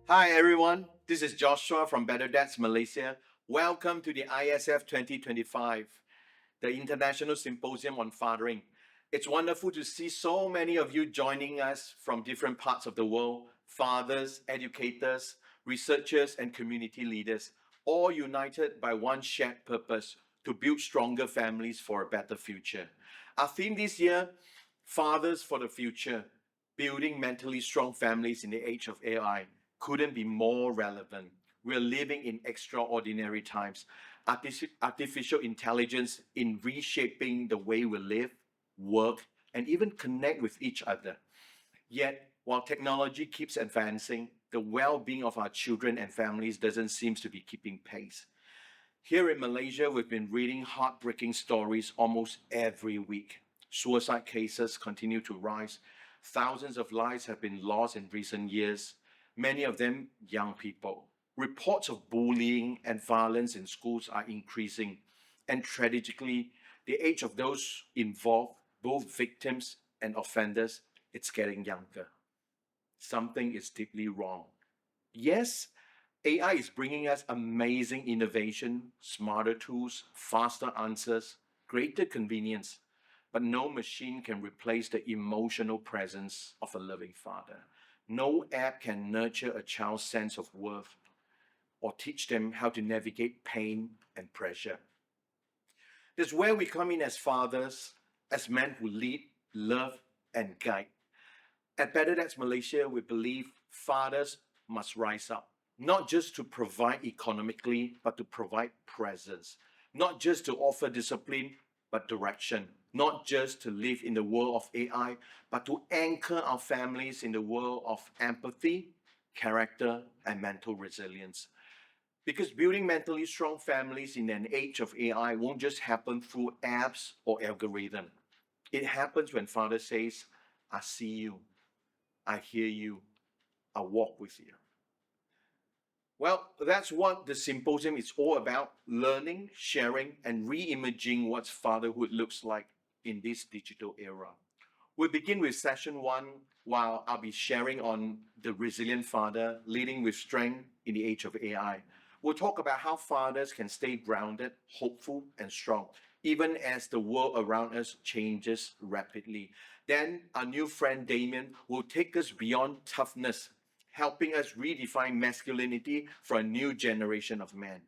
Hi everyone, this is Joshua from Better Dads Malaysia. Welcome to the ISF 2025, the International Symposium on Fathering. It's wonderful to see so many of you joining us from different parts of the world, fathers, educators, researchers, and community leaders, all united by one shared purpose to build stronger families for a better future. Our theme this year, Fathers for the Future, Building Mentally Strong Families in the Age of AI, couldn't be more relevant. We're living in extraordinary times. Artificial intelligence in reshaping the way we live, work, and even connect with each other. Yet, while technology keeps advancing, the well-being of our children and families doesn't seem to be keeping pace. Here in Malaysia, we've been reading heartbreaking stories almost every week. Suicide cases continue to rise. Thousands of lives have been lost in recent years, many of them young people. Reports of bullying and violence in schools are increasing, and tragically, the age of those involved, both victims and offenders, it's getting younger. Something is deeply wrong. Yes, AI is bringing us amazing innovation, smarter tools, faster answers, greater convenience, but no machine can replace the emotional presence of a loving father. No app can nurture a child's sense of worth or teach them how to navigate pain and pressure. This is where we come in as fathers, as men who lead, love, and guide. At Better Dads Malaysia, we believe fathers must rise up, not just to provide economically, but to provide presence, not just to offer discipline, but direction, not just to live in the world of AI, but to anchor our families in the world of empathy, character, and mental resilience. Because building mentally strong families in an age of AI won't just happen through apps or algorithm. It happens when father says, I see you, I hear you, I walk with you. Well, that's what the symposium is all about, learning, sharing, and re-imaging what fatherhood looks like in this digital era. We'll begin with session one, while I'll be sharing on the resilient father leading with strength in the age of AI. We'll talk about how fathers can stay grounded, hopeful, and strong, even as the world around us changes rapidly. Then our new friend Damian will take us beyond toughness, helping us redefine masculinity for a new generation of men.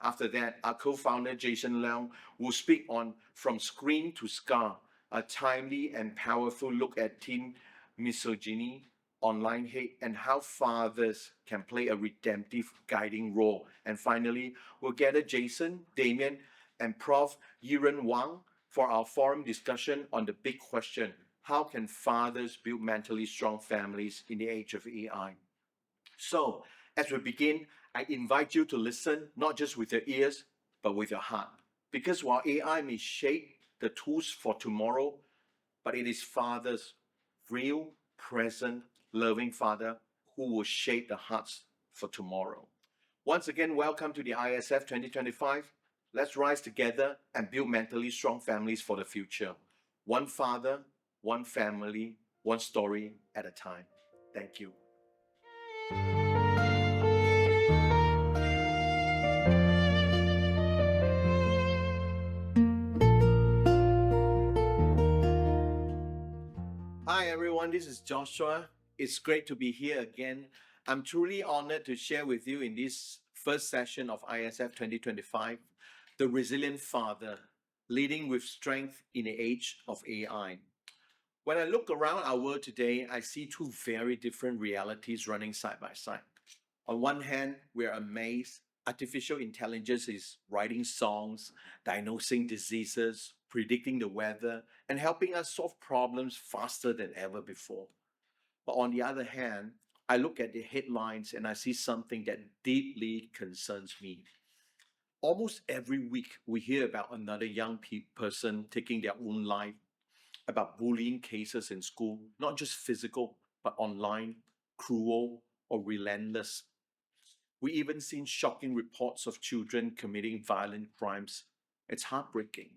After that, our co-founder Jason Leong will speak on From Screen to Scar, a timely and powerful look at teen misogyny, online hate, and how fathers can play a redemptive guiding role. And finally, we'll gather Jason, Damian, and Prof. Yiren Wang for our forum discussion on the big question: how can fathers build mentally strong families in the age of AI? So, as we begin, I invite you to listen not just with your ears, but with your heart. Because while AI may shape the tools for tomorrow, but it is fathers, real, present, loving father, who will shape the hearts for tomorrow. Once again, welcome to the ISF 2025. Let's rise together and build mentally strong families for the future. One father, one family, one story at a time. Thank you. Hi everyone, this is Joshua. It's great to be here again. I'm truly honored to share with you in this first session of ISF 2025, The Resilient Father, Leading with Strength in the Age of AI. When I look around our world today, I see two very different realities running side by side. On one hand, we're amazed artificial intelligence is writing songs, diagnosing diseases, predicting the weather, and helping us solve problems faster than ever before. But on the other hand, I look at the headlines and I see something that deeply concerns me. Almost every week, we hear about another young person taking their own life, about bullying cases in school, not just physical, but online, cruel, or relentless. We even seen shocking reports of children committing violent crimes. It's heartbreaking.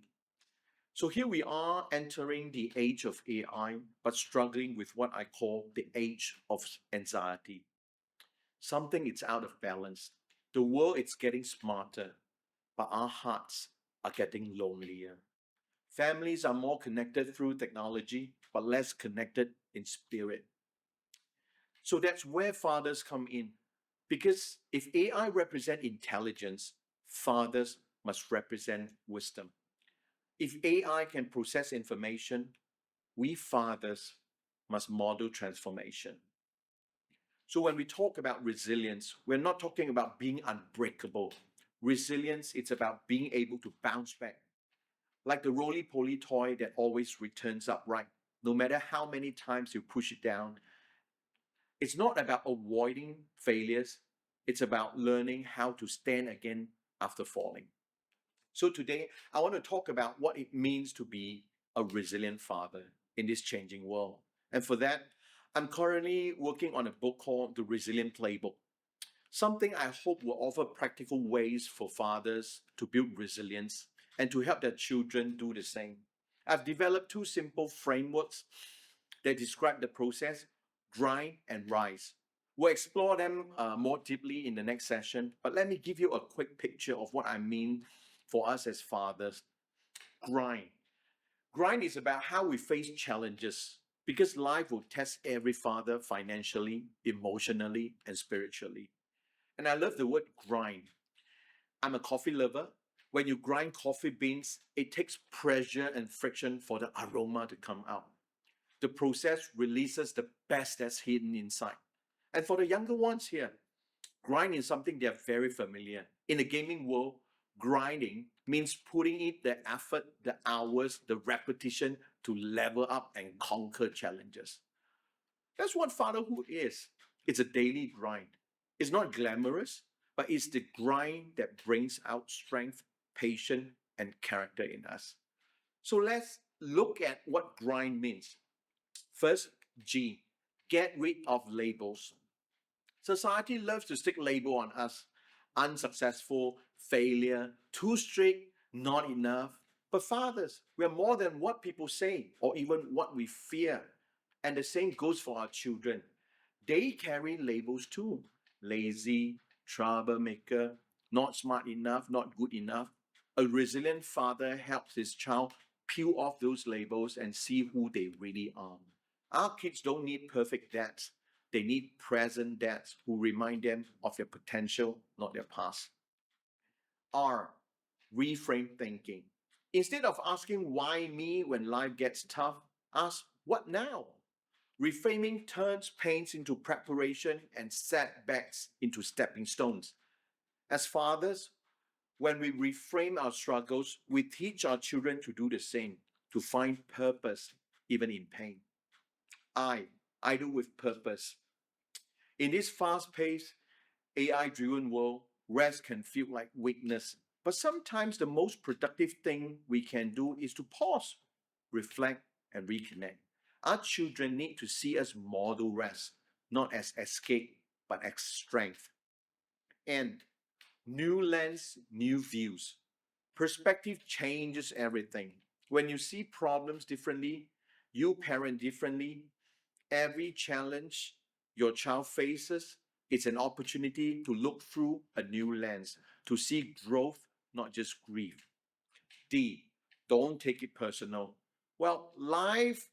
So here we are entering the age of AI, but struggling with what I call the age of anxiety. something is out of balance. The world is getting smarter, but our hearts are getting lonelier. Families are more connected through technology, but less connected in spirit. So that's where fathers come in. Because if AI represent intelligence, fathers must represent wisdom. If AI can process information, we fathers must model transformation. So when we talk about resilience, we're not talking about being unbreakable. Resilience, it's about being able to bounce back, like the roly-poly toy that always returns upright, no matter how many times you push it down. It's not about avoiding failures, it's about learning how to stand again after falling. So today, I want to talk about what it means to be a resilient father in this changing world. And for that, I'm currently working on a book called The Resilient Playbook, something I hope will offer practical ways for fathers to build resilience and to help their children do the same. I've developed two simple frameworks that describe the process: grind and rise. We'll explore them more deeply in the next session, but let me give you a quick picture of what I mean for us as fathers. Grind. Grind is about how we face challenges because life will test every father financially, emotionally, and spiritually. And I love the word grind. I'm a coffee lover. When you grind coffee beans, it takes pressure and friction for the aroma to come out. The process releases the best that's hidden inside. And for the younger ones here, grind is something they're very familiar. In the gaming world, grinding means putting in the effort, the hours, the repetition to level up and conquer challenges. That's what fatherhood is. It's a daily grind. It's not glamorous, but it's the grind that brings out strength, patience, and character in us. So let's look at what grind means. First, G, get rid of labels. Society loves to stick label on us: unsuccessful, failure, too strict, not enough. But fathers, we are more than what people say or even what we fear. And the same goes for our children. They carry labels too: lazy, troublemaker, not smart enough, not good enough. A resilient father helps his child peel off those labels and see who they really are. Our kids don't need perfect dads. They need present dads who remind them of their potential, not their past. R, reframe thinking. Instead of asking why me when life gets tough, ask what now? Reframing turns pains into preparation and setbacks into stepping stones. As fathers, when we reframe our struggles, we teach our children to do the same, to find purpose even in pain. I do with purpose. In this fast paced, AI driven world, rest can feel like weakness. But sometimes the most productive thing we can do is to pause, reflect, and reconnect. Our children need to see us model rest, not as escape, but as strength. And new lens, new views. Perspective changes everything. When you see problems differently, you parent differently, every challenge your child faces, it's an opportunity to look through a new lens, to see growth, not just grief. D, don't take it personal. Well, life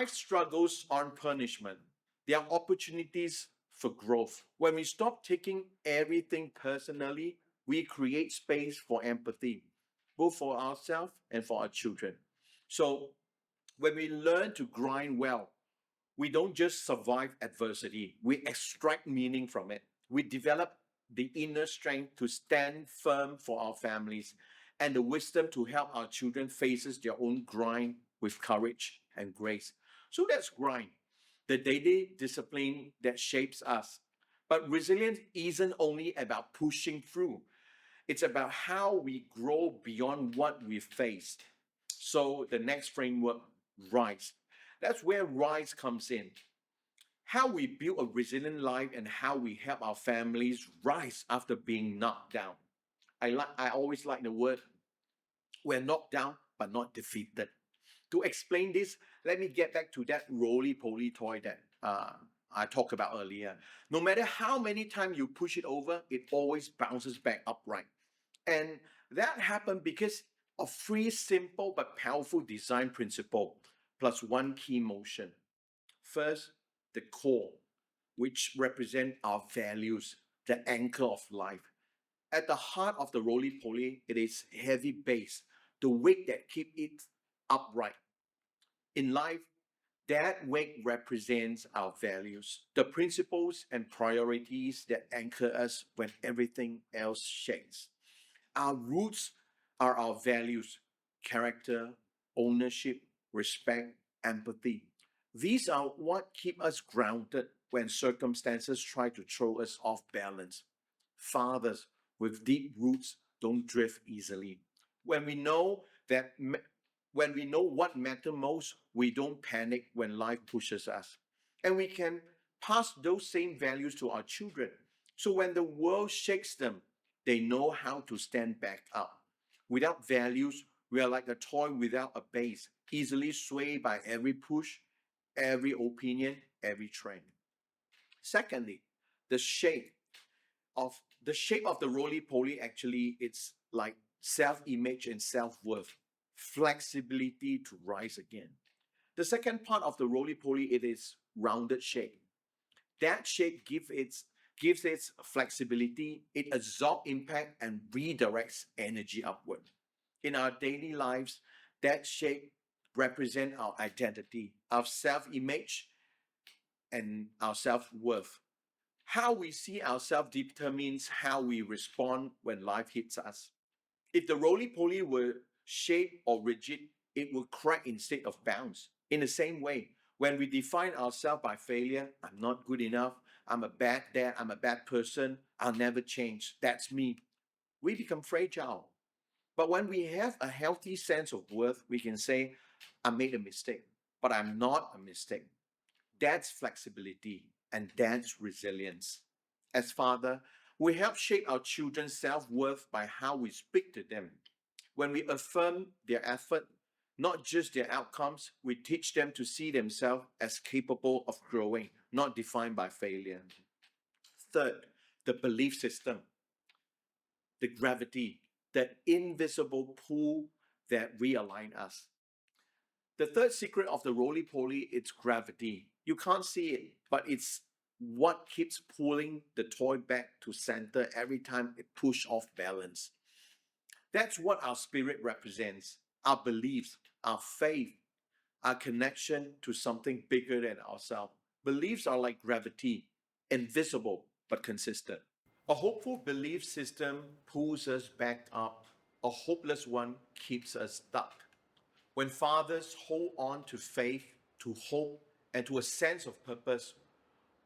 struggles aren't punishment. They are opportunities for growth. When we stop taking everything personally, we create space for empathy, both for ourselves and for our children. So when we learn to grind well, we don't just survive adversity, we extract meaning from it. We develop the inner strength to stand firm for our families and the wisdom to help our children faces their own grind with courage and grace. So that's grind, the daily discipline that shapes us. But resilience isn't only about pushing through. It's about how we grow beyond what we faced. So the next framework, rise. That's where rise comes in. How we build a resilient life and how we help our families rise after being knocked down. I always like the word, we're knocked down but not defeated. To explain this, let me get back to that roly-poly toy that I talked about earlier. No matter how many times you push it over, it always bounces back upright. And that happened because of three simple but powerful design principles plus one key motion. First, the core, which represent our values, the anchor of life. At the heart of the roly-poly, it is heavy base, the weight that keep it upright. In life, that weight represents our values, the principles and priorities that anchor us when everything else shakes. Our roots are our values, character, ownership, respect, empathy. These are what keep us grounded when circumstances try to throw us off balance. Fathers with deep roots don't drift easily. When we know that when we know what matters most, we don't panic when life pushes us. And we can pass those same values to our children. So when the world shakes them, they know how to stand back up. Without values, we are like a toy without a base, easily swayed by every push, every opinion, every trend. Secondly, the shape the shape of the roly-poly actually it's like self-image and self-worth, flexibility to rise again. The second part of the roly-poly it is rounded shape. That shape gives its flexibility, it absorbs impact and redirects energy upward. In our daily lives, that shape represent our identity, our self-image, and our self-worth. How we see ourselves determines how we respond when life hits us. If the roly-poly were shaped or rigid, it would crack instead of bounce. In the same way, when we define ourselves by failure, I'm not good enough, I'm a bad dad, I'm a bad person, I'll never change, that's me, we become fragile. But when we have a healthy sense of worth, we can say, I made a mistake, but I'm not a mistake. That's flexibility and that's resilience. As father, we help shape our children's self-worth by how we speak to them. When we affirm their effort, not just their outcomes, we teach them to see themselves as capable of growing, not defined by failure. Third, the belief system, the gravity, the invisible pull that realign us. The third secret of the roly-poly is gravity. You can't see it, but it's what keeps pulling the toy back to center every time it pushes off balance. That's what our spirit represents, our beliefs, our faith, our connection to something bigger than ourselves. Beliefs are like gravity, invisible but consistent. A hopeful belief system pulls us back up, a hopeless one keeps us stuck. When fathers hold on to faith, to hope, and to a sense of purpose,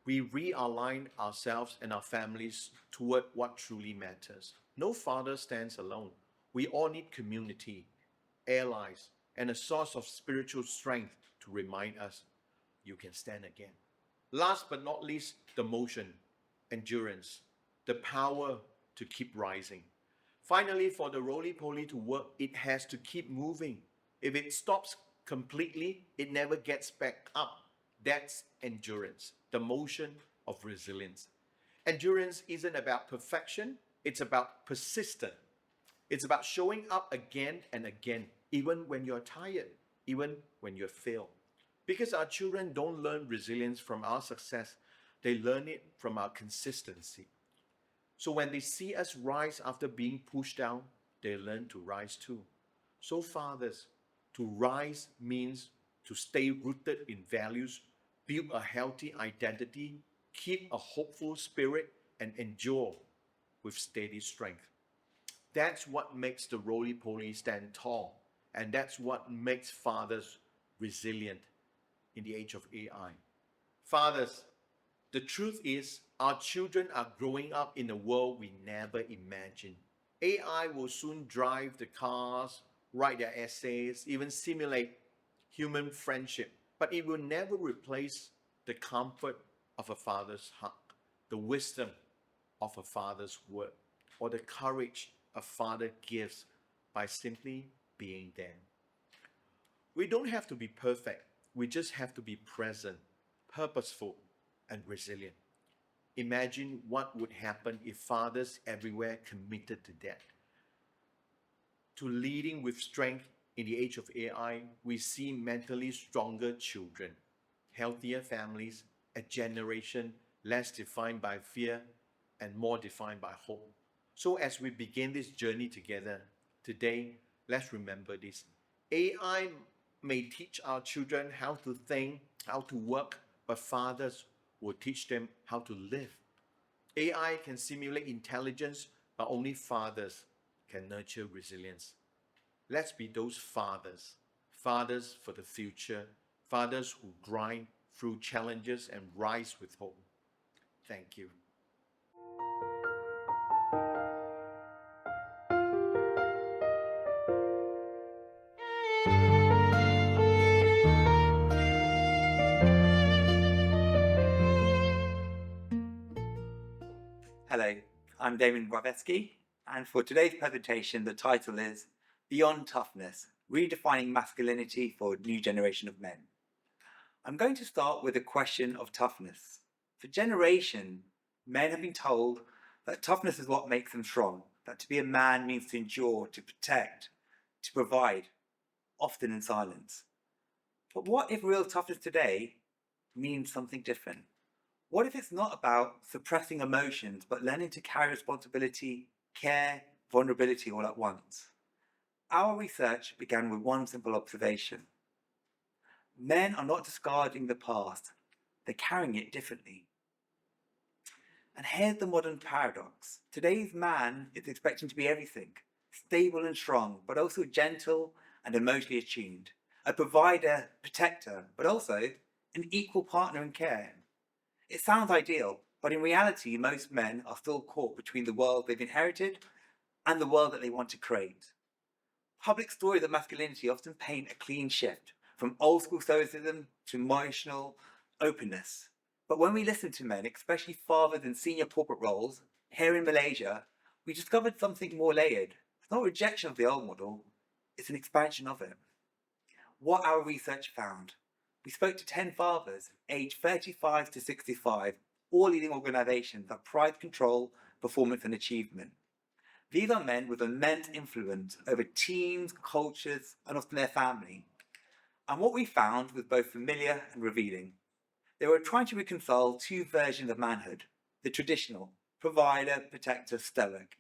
we realign ourselves and our families toward what truly matters. No father stands alone. We all need community, allies, and a source of spiritual strength to remind us you can stand again. Last but not least, the motion, endurance, the power to keep rising. Finally, for the roly-poly to work, it has to keep moving. If it stops completely, it never gets back up. That's endurance, the motion of resilience. Endurance isn't about perfection, it's about persistence. It's about showing up again and again, even when you're tired, even when you fail. Because our children don't learn resilience from our success, they learn it from our consistency. So when they see us rise after being pushed down, they learn to rise too. So, fathers, to rise means to stay rooted in values, build a healthy identity, keep a hopeful spirit, and endure with steady strength. That's what makes the roly poly stand tall, and that's what makes fathers resilient in the age of AI. Fathers, the truth is, our children are growing up in a world we never imagined. AI will soon drive the cars, write their essays, even simulate human friendship, but it will never replace the comfort of a father's hug, the wisdom of a father's word, or the courage a father gives by simply being there. We don't have to be perfect, we just have to be present, purposeful, and resilient. Imagine what would happen if fathers everywhere committed to that. To leading with strength in the age of AI, we see mentally stronger children, healthier families, a generation less defined by fear and more defined by hope. So, as we begin this journey together today, let's remember this. AI may teach our children how to think, how to work, but fathers will teach them how to live. AI can simulate intelligence, but only fathers can nurture resilience. Let's be those fathers, fathers for the future, fathers who grind through challenges and rise with hope. Thank you. Hello, I'm Damian, and for today's presentation, the title is Beyond Toughness, Redefining Masculinity for a New Generation of Men. I'm going to start with the question of toughness. For generations, men have been told that toughness is what makes them strong, that to be a man means to endure, to protect, to provide, often in silence. But what if real toughness today means something different? What if it's not about suppressing emotions, but learning to carry responsibility, care, vulnerability all at once? Our research began with one simple observation. Men are not discarding the past, they're carrying it differently. And here's the modern paradox. Today's man is expecting to be everything, stable and strong, but also gentle and emotionally attuned, a provider, protector, but also an equal partner in care. It sounds ideal, but in reality, most men are still caught between the world they've inherited and the world that they want to create. Public stories of masculinity often paint a clean shift from old school stoicism to emotional openness. But when we listen to men, especially fathers in senior corporate roles, here in Malaysia, we discovered something more layered. It's not a rejection of the old model, it's an expansion of it. What our research found. We spoke to 10 fathers, aged 35 to 65, all leading organizations that pride control, performance, and achievement. These are men with immense influence over teams, cultures, and often their family. And what we found was both familiar and revealing. They were trying to reconcile two versions of manhood, the traditional, provider, protector, stoic,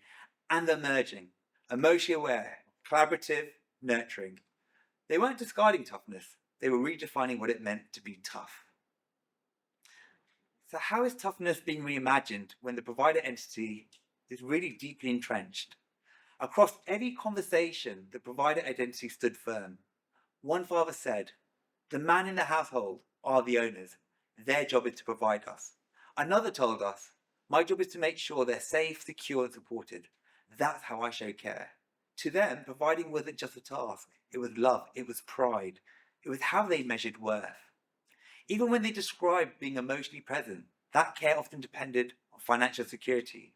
and the emerging, emotionally aware, collaborative, nurturing. They weren't discarding toughness, they were redefining what it meant to be tough. So how is toughness being reimagined when the provider entity is really deeply entrenched? Across every conversation, the provider identity stood firm. One father said, "The man in the household are the owners. Their job is to provide us." Another told us, "My job is to make sure they're safe, secure, and supported. That's how I show care." To them, providing wasn't just a task. It was love. It was pride. It was how they measured worth. Even when they described being emotionally present, that care often depended on financial security.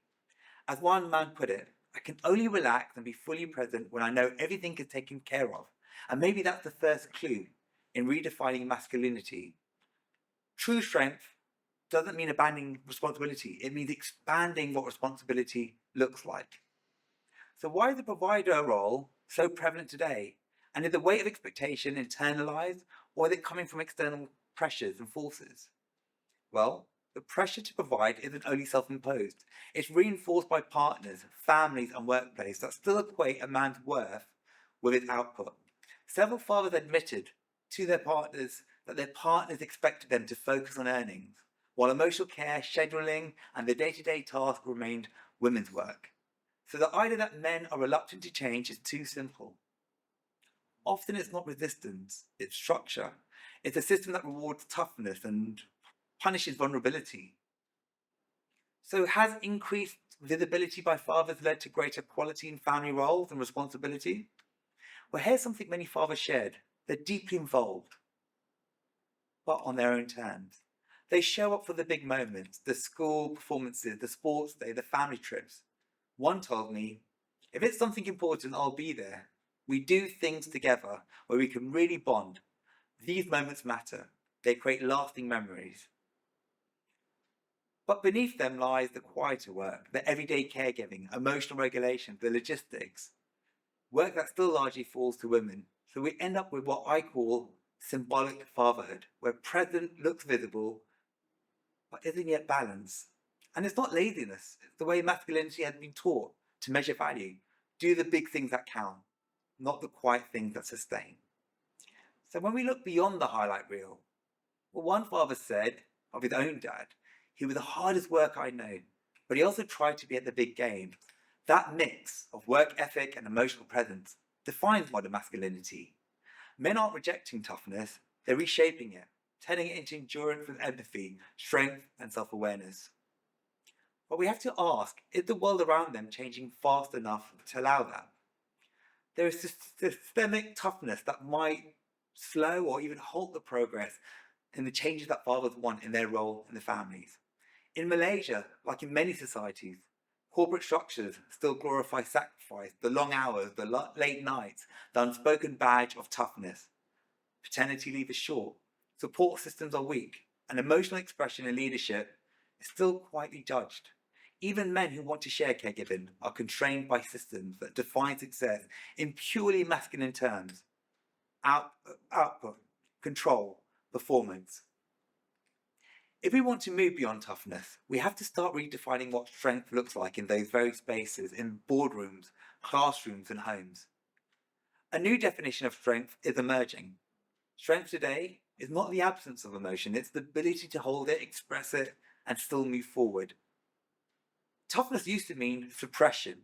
As one man put it, "I can only relax and be fully present when I know everything is taken care of." And maybe that's the first clue in redefining masculinity. True strength doesn't mean abandoning responsibility. It means expanding what responsibility looks like. So why is the provider role so prevalent today? And is the weight of expectation internalized, or is it coming from external pressures and forces? Well, the pressure to provide isn't only self-imposed. It's reinforced by partners, families, and workplace that still equate a man's worth with his output. Several fathers admitted to their partners that their partners expected them to focus on earnings, while emotional care, scheduling, and the day-to-day tasks remained women's work. So the idea that men are reluctant to change is too simple. Often it's not resistance, it's structure. It's a system that rewards toughness and punishes vulnerability. So has increased visibility by fathers led to greater equality in family roles and responsibility? Well, here's something many fathers shared. They're deeply involved, but on their own terms. They show up for the big moments, the school performances, the sports day, the family trips. One told me, "If it's something important, I'll be there. We do things together where we can really bond. These moments matter. They create lasting memories." But beneath them lies the quieter work, the everyday caregiving, emotional regulation, the logistics, work that still largely falls to women. So we end up with what I call symbolic fatherhood, where present looks visible, but isn't yet balanced. And it's not laziness, it's the way masculinity has been taught to measure value. Do the big things that count, not the quiet things that sustain. So when we look beyond the highlight reel, well, one father said of his own dad, he was the hardest worker I know, but he also tried to be at the big game. That mix of work ethic and emotional presence defines modern masculinity. Men aren't rejecting toughness, they're reshaping it, turning it into endurance with empathy, strength, and self awareness. But we have to ask, is the world around them changing fast enough to allow that? There is this systemic toughness that might slow or even halt the progress in the changes that fathers want in their role in the families. In Malaysia, like in many societies, corporate structures still glorify sacrifice, the long hours, the late nights, the unspoken badge of toughness. Paternity leave is short, support systems are weak, and emotional expression in leadership is still quietly judged. Even men who want to share caregiving are constrained by systems that define success in purely masculine terms: output, control, performance. If we want to move beyond toughness, we have to start redefining what strength looks like in those very spaces, in boardrooms, classrooms, and homes. A new definition of strength is emerging. Strength today is not the absence of emotion, it's the ability to hold it, express it, and still move forward. Toughness used to mean suppression.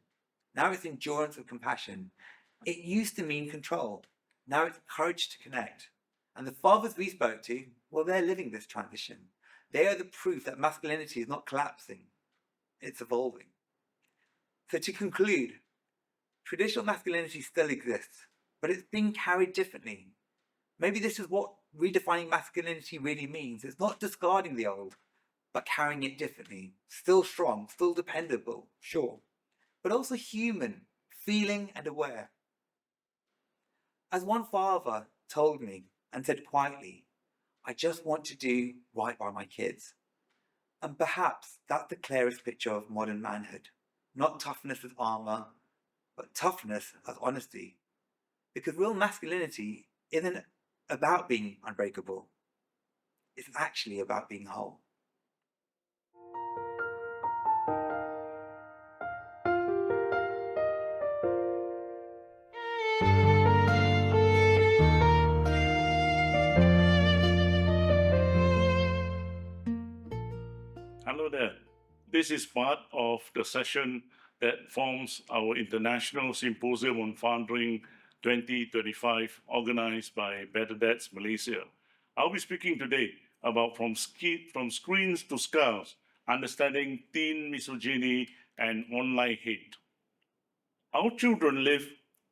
Now it's endurance with compassion. It used to mean control. Now it's courage to connect. And the fathers we spoke to, well, they're living this transition. They are the proof that masculinity is not collapsing, it's evolving. So to conclude, traditional masculinity still exists, but it's being carried differently. Maybe this is what redefining masculinity really means. It's not discarding the old, but carrying it differently. Still strong, still dependable, sure, but also human, feeling and aware. As one father told me and said quietly, I just want to do right by my kids. And perhaps that's the clearest picture of modern manhood. Not toughness as armor, but toughness as honesty. Because real masculinity isn't about being unbreakable. It's actually about being whole. Hello there. This is part of the session that forms our International Symposium on Fathering 2025, organized by Better Dads Malaysia. I'll be speaking today about from screens to scars, understanding teen misogyny and online hate. Our children live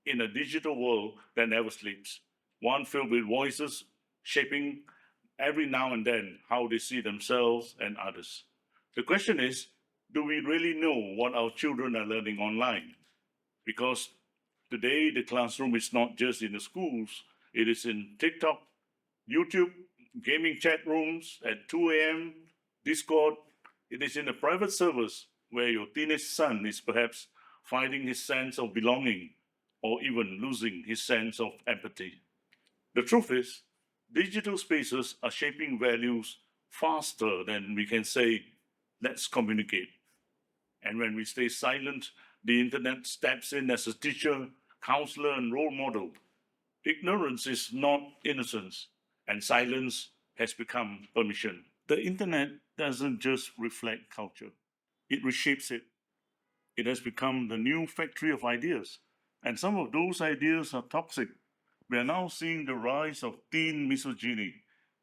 in a digital world that never sleeps, one filled with voices shaping every now and then how they see themselves and others. The question is, do we really know what our children are learning online? Because today the classroom is not just in the schools, it is in TikTok, YouTube, gaming chat rooms at 2 a.m., Discord. It is in the private servers where your teenage son is perhaps finding his sense of belonging or even losing his sense of empathy. The truth is, digital spaces are shaping values faster than we can say, let's communicate. And when we stay silent, the internet steps in as a teacher, counselor, and role model. Ignorance is not innocence, and silence has become permission. The internet doesn't just reflect culture, it reshapes it. It has become the new factory of ideas, and some of those ideas are toxic. We are now seeing the rise of teen misogyny,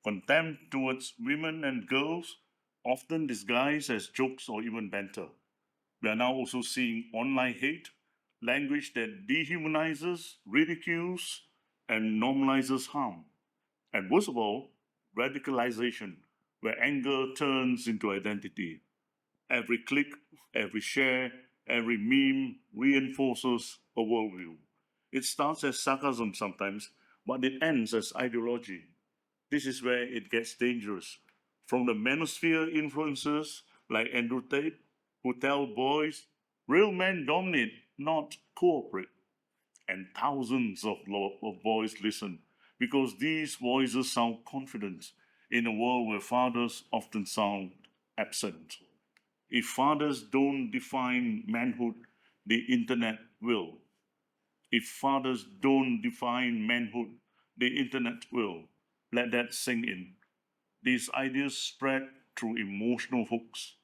contempt towards women and girls, often disguised as jokes or even banter. We are now also seeing online hate, language that dehumanizes, ridicules, and normalizes harm. And worst of all, radicalization, where anger turns into identity. Every click, every share, every meme reinforces a worldview. It starts as sarcasm sometimes, but it ends as ideology. This is where it gets dangerous. From the manosphere influences like Andrew Tate, who tell boys, real men dominate, not cooperate. And thousands of boys listen because these voices sound confident in a world where fathers often sound absent. If fathers don't define manhood, the internet will. If fathers don't define manhood, the internet will. Let that sink in. These ideas spread through emotional hooks,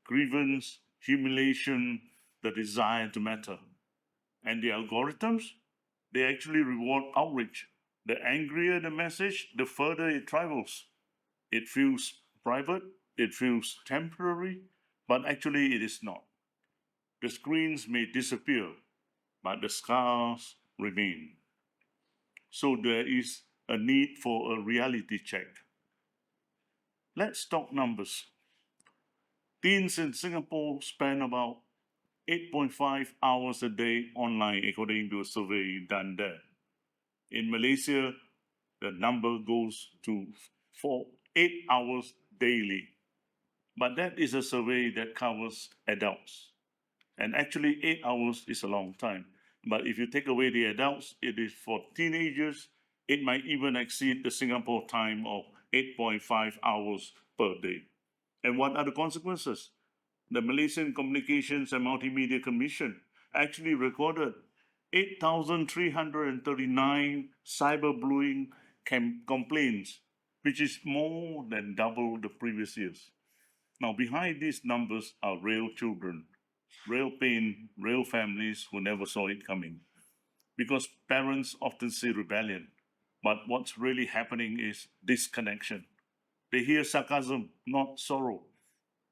grievance, humiliation, the desire to matter. And the algorithms, they actually reward outrage. The angrier the message, the further it travels. It feels private, it feels temporary, but actually it is not. The screens may disappear, but the scars remain. So there is a need for a reality check. Let's talk numbers. Teens in Singapore spend about 8.5 hours a day online, according to a survey done there. In Malaysia, the number goes to 8 hours daily. But that is a survey that covers adults. And actually, 8 hours is a long time. But if you take away the adults, it is for teenagers, it might even exceed the Singapore time of 8.5 hours per day. And what are the consequences? The Malaysian Communications and Multimedia Commission actually recorded 8,339 cyberbullying complaints, which is more than double the previous years. Now, behind these numbers are real children, real pain, real families who never saw it coming. Because parents often see rebellion, but what's really happening is disconnection. They hear sarcasm, not sorrow.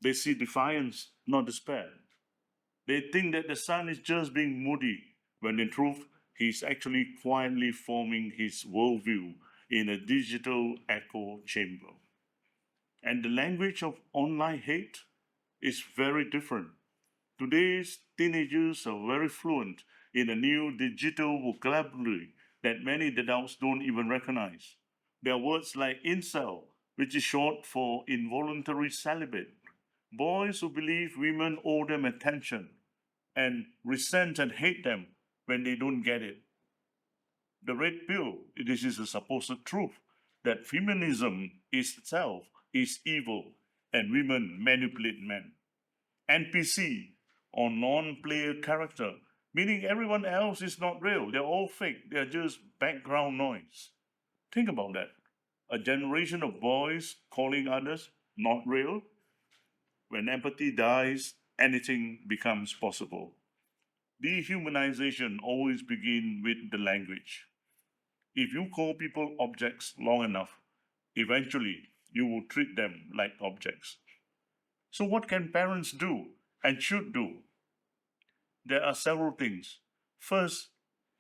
They see defiance, not despair. They think that the son is just being moody, when in truth, he's actually quietly forming his worldview in a digital echo chamber. And the language of online hate is very different. Today's teenagers are very fluent in a new digital vocabulary that many adults don't even recognize. There are words like incel, which is short for involuntary celibate. Boys who believe women owe them attention and resent and hate them when they don't get it. The red pill, this is a supposed truth that feminism itself is evil and women manipulate men. NPC or non-player character, meaning everyone else is not real. They're all fake. They're just background noise. Think about that. A generation of boys calling others not real. When empathy dies, anything becomes possible. Dehumanization always begins with the language. If you call people objects long enough, eventually you will treat them like objects. So, what can parents do and should do? There are several things. First,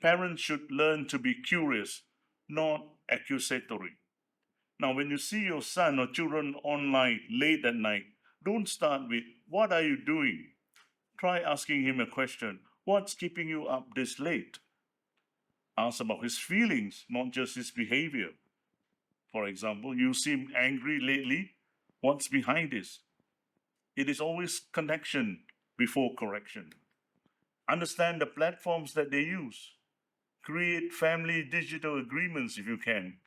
parents should learn to be curious, not accusatory. Now, when you see your son or children online late at night, don't start with, "What are you doing?" Try asking him a question. "What's keeping you up this late?" Ask about his feelings, not just his behavior. For example, you seem angry lately. What's behind this? It is always connection before correction. Understand the platforms that they use. Create family digital agreements if you can.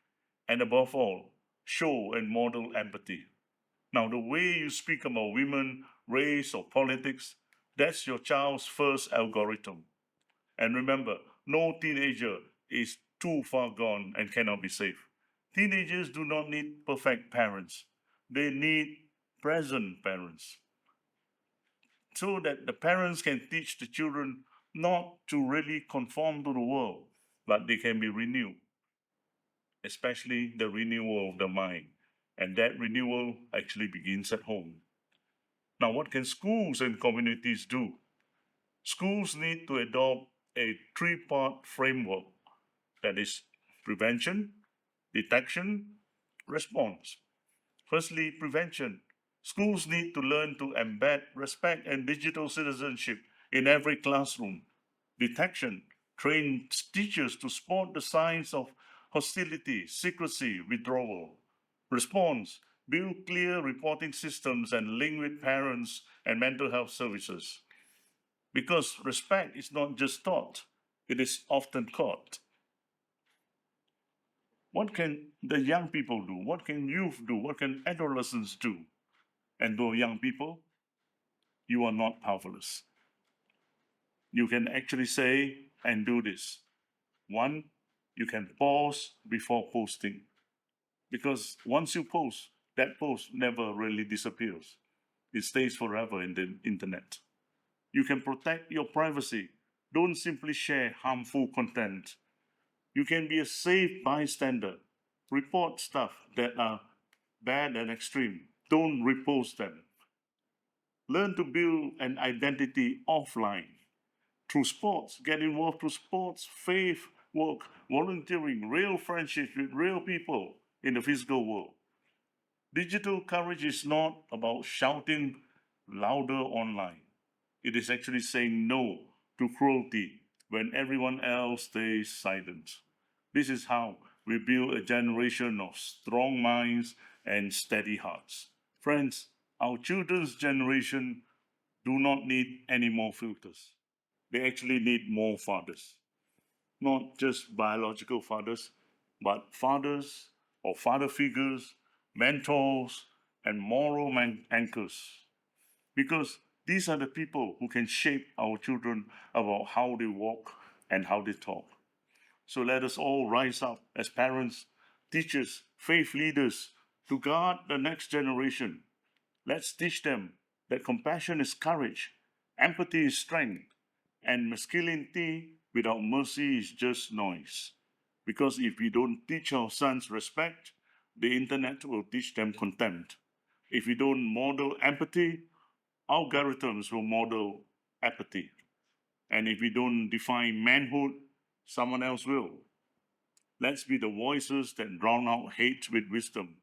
And above all, show and model empathy. Now, the way you speak about women, race, or politics, that's your child's first algorithm. And remember, no teenager is too far gone and cannot be saved. Teenagers do not need perfect parents, they need present parents, so that the parents can teach the children not to really conform to the world, but they can be renewed, especially the renewal of the mind. And that renewal actually begins at home. Now, what can schools and communities do? Schools need to adopt a three-part framework, that is prevention, detection, response. Firstly, prevention. Schools need to learn to embed respect and digital citizenship in every classroom. Detection. Train teachers to spot the signs of hostility, secrecy, withdrawal. Response. Build clear reporting systems and link with parents and mental health services. Because respect is not just taught, it is often caught. What can the young people do? What can youth do? What can adolescents do? And though young people, you are not powerless. You can actually say and do this. One, you can pause before posting. Because once you post, that post never really disappears. It stays forever in the internet. You can protect your privacy. Don't simply share harmful content. You can be a safe bystander. Report stuff that are bad and extreme. Don't repost them. Learn to build an identity offline. Through sports, get involved through sports, faith, work, volunteering, real friendships with real people in the physical world. Digital courage is not about shouting louder online. It is actually saying no to cruelty when everyone else stays silent. This is how we build a generation of strong minds and steady hearts. Friends, our children's generation do not need any more filters. They actually need more fathers. Not just biological fathers, but fathers or father figures, mentors, and moral anchors. Because these are the people who can shape our children about how they walk and how they talk. So let us all rise up as parents, teachers, faith leaders to guard the next generation. Let's teach them that compassion is courage, empathy is strength, and masculinity without mercy is just noise. Because if we don't teach our sons respect, the internet will teach them contempt. If we don't model empathy, algorithms will model apathy. And if we don't define manhood, someone else will. Let's be the voices that drown out hate with wisdom.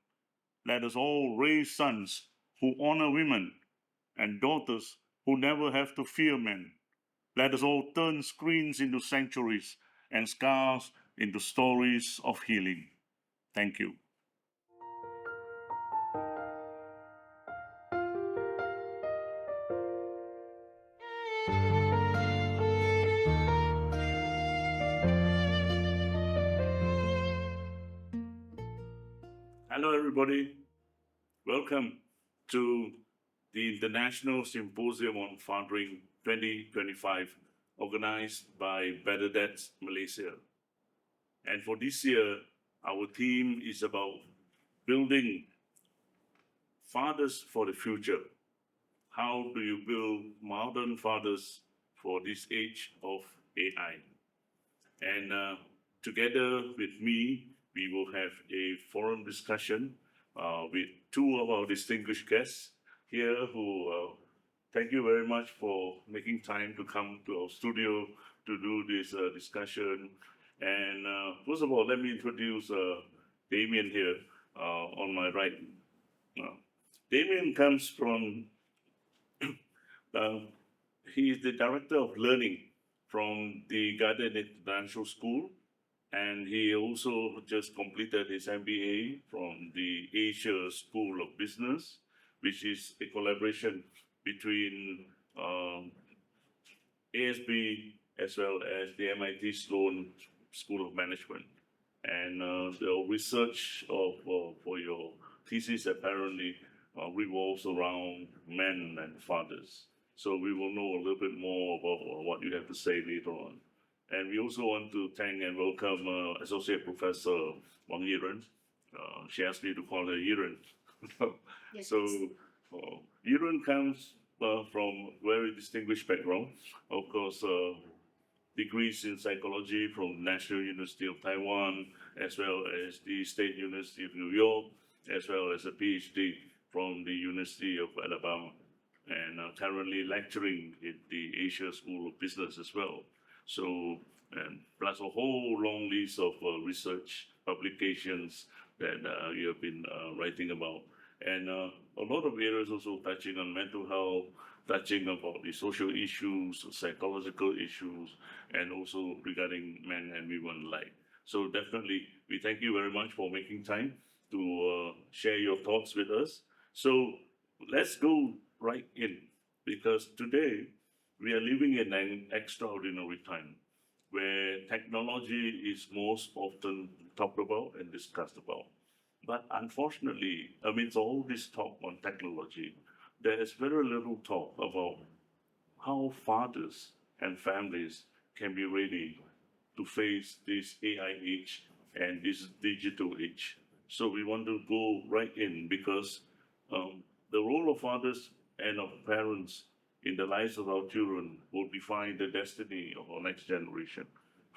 Let us all raise sons who honor women and daughters who never have to fear men. Let us all turn screens into sanctuaries and scars into stories of healing. Thank you. Hello, everybody. Welcome to the International Symposium on Fathering 2025, organized by Better Dads Malaysia. And for this year, our theme is about building fathers for the future. How do you build modern fathers for this age of AI? And together with me, we will have a forum discussion with two of our distinguished guests here who thank you very much for making time to come to our studio to do this discussion. And first of all, let me introduce Damian here on my right. Damian comes from, he is the Director of Learning from the Garden International School, and he also just completed his MBA from the Asia School of Business, which is a collaboration between ASB as well as the MIT Sloan School of Management. And the research for your thesis apparently revolves around men and fathers. So we will know a little bit more about what you have to say later on. And we also want to thank and welcome Associate Professor Wang Yiren. She asked me to call her Yiren. Yes, So Yiren comes from very distinguished background. Of course, degrees in psychology from National University of Taiwan, as well as the State University of New York, as well as a PhD from the University of Alabama, and currently lecturing in the Asia School of Business as well. So, and plus a whole long list of research publications that you have been writing about. And a lot of areas also touching on mental health, touching about the social issues, psychological issues, and also regarding men and women alike. So definitely, we thank you very much for making time. to share your thoughts with us. So let's go right in, because today we are living in an extraordinary time where technology is most often talked about and discussed about. But unfortunately, amidst all this talk on technology, there is very little talk about how fathers and families can be ready to face this AI age and this digital age. So we want to go right in, because the role of fathers and of parents in the lives of our children will define the destiny of our next generation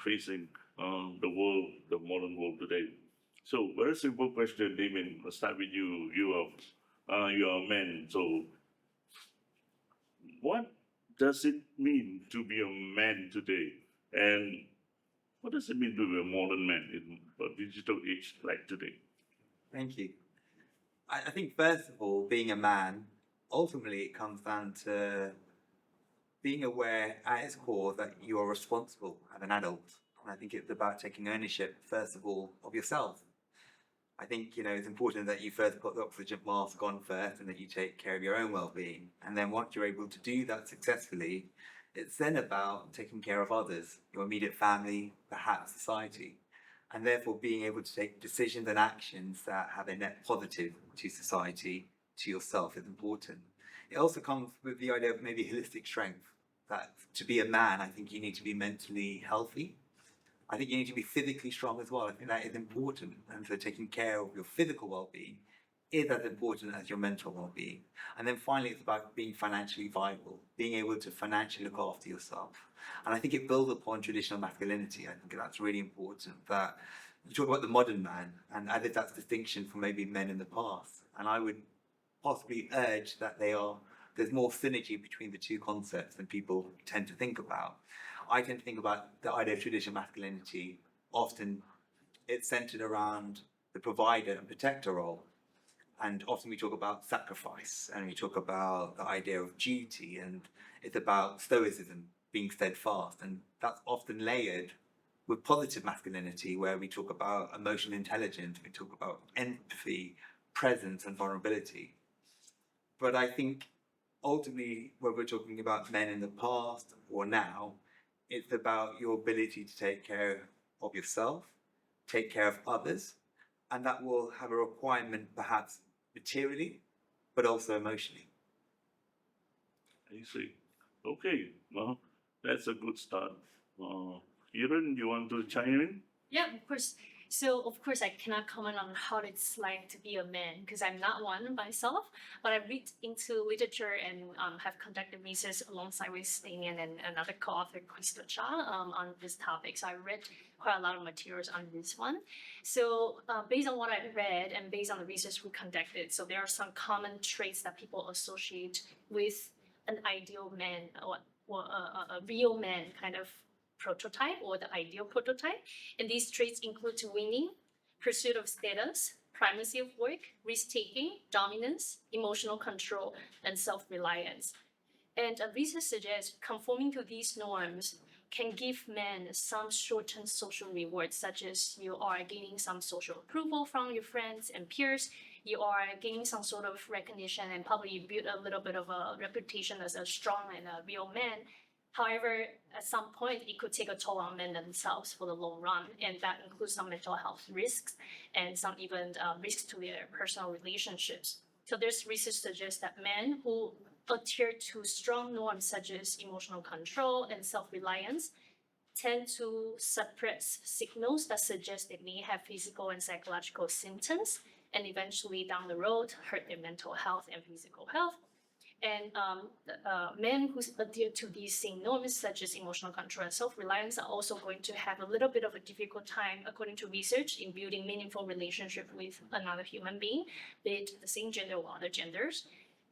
facing the world, the modern world today. So very simple question, Damien. Let's start with you. You are a man. So what does it mean to be a man today? And what does it mean to be a modern man in a digital age like today? Thank you. I think, first of all, being a man, ultimately it comes down to being aware at its core that you are responsible as an adult. And I think it's about taking ownership, first of all, of yourself. I think, it's important that you first put the oxygen mask on first and that you take care of your own well-being. And then once you're able to do that successfully, it's then about taking care of others, your immediate family, perhaps society, and therefore being able to take decisions and actions that have a net positive to society, to yourself is important. It also comes with the idea of maybe holistic strength, that to be a man, I think you need to be mentally healthy. I think you need to be physically strong as well. I think that is important. And so taking care of your physical well-being is as important as your mental well-being. And then finally, it's about being financially viable, being able to financially look after yourself. And I think it builds upon traditional masculinity. I think that's really important, that you talk about the modern man, and as if that's distinction from maybe men in the past. And I would possibly urge that there's more synergy between the two concepts than people tend to think about. I tend to think about the idea of traditional masculinity. Often it's centered around the provider and protector role. And often we talk about sacrifice, and we talk about the idea of duty, and it's about stoicism, being steadfast. And that's often layered with positive masculinity, where we talk about emotional intelligence, we talk about empathy, presence, and vulnerability. But I think ultimately, whether we're talking about men in the past or now, it's about your ability to take care of yourself, take care of others, and that will have a requirement perhaps materially, but also emotionally. I see. Okay, well, that's a good start. Kiran, you want to chime in? Yeah, of course. So, of course, I cannot comment on how it's like to be a man because I'm not one myself. But I read into literature and have conducted research alongside with Damian and another co-author, Crystal Cha, on this topic. So I read quite a lot of materials on this one. So based on what I read and based on the research we conducted, so there are some common traits that people associate with an ideal man or a real man kind of prototype or the ideal prototype. And these traits include winning, pursuit of status, primacy of work, risk-taking, dominance, emotional control, and self-reliance. And research suggests conforming to these norms can give men some short-term social rewards, such as you are gaining some social approval from your friends and peers, you are gaining some sort of recognition, and probably you build a little bit of a reputation as a strong and a real man. However, at some point, it could take a toll on men themselves for the long run, and that includes some mental health risks and some even risks to their personal relationships. So this research suggests that men who adhere to strong norms such as emotional control and self-reliance tend to suppress signals that suggest they may have physical and psychological symptoms, and eventually down the road hurt their mental health and physical health. And men who adhere to these same norms, such as emotional control and self-reliance, are also going to have a little bit of a difficult time, according to research, in building meaningful relationship with another human being, be it the same gender or other genders.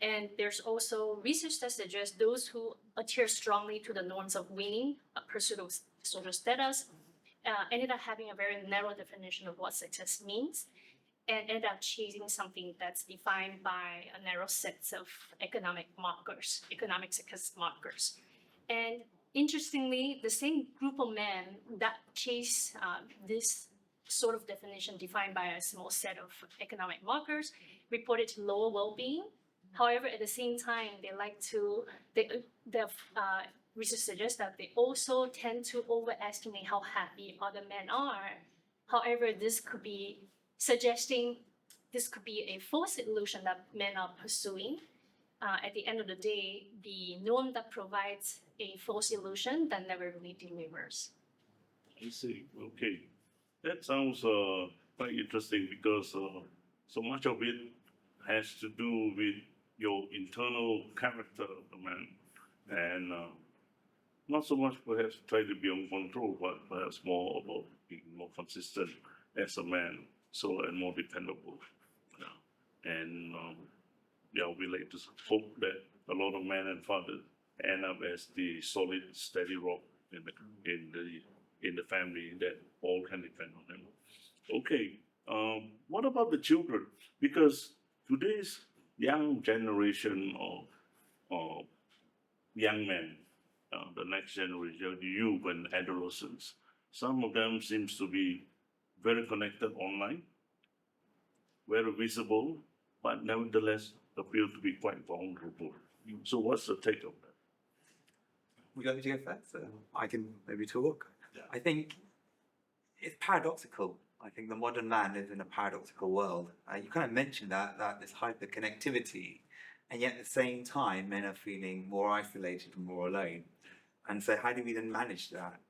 And there's also research that suggests those who adhere strongly to the norms of winning, a pursuit of social status, ended up having a very narrow definition of what success means, and end up chasing something that's defined by a narrow set of economic success markers. And interestingly, the same group of men that chase this sort of definition defined by a small set of economic markers reported to lower well-being. However, at the same time, the research suggests that they also tend to overestimate how happy other men are. However, this could be a false illusion that men are pursuing. At the end of the day, the norm that provides a false illusion that never really delivers. I see. Okay. That sounds quite interesting because so much of it has to do with your internal character of the man, and not so much perhaps try to be on control, but perhaps more about being more consistent as a man, so and more dependable. Yeah. And yeah, we like to hope that a lot of men and fathers end up as the solid, steady rock in the family that all can depend on them. Okay, what about the children? Because today's young generation of young men, the next generation, the youth and adolescents, some of them seems to be very connected online, very visible, but nevertheless appear to be quite vulnerable. So what's the take of that? Would you like me to go first? I can maybe talk. I think it's paradoxical. I think the modern man lives in a paradoxical world. You kind of mentioned that this hyper-connectivity, and yet at the same time, men are feeling more isolated and more alone. And so how do we then manage that?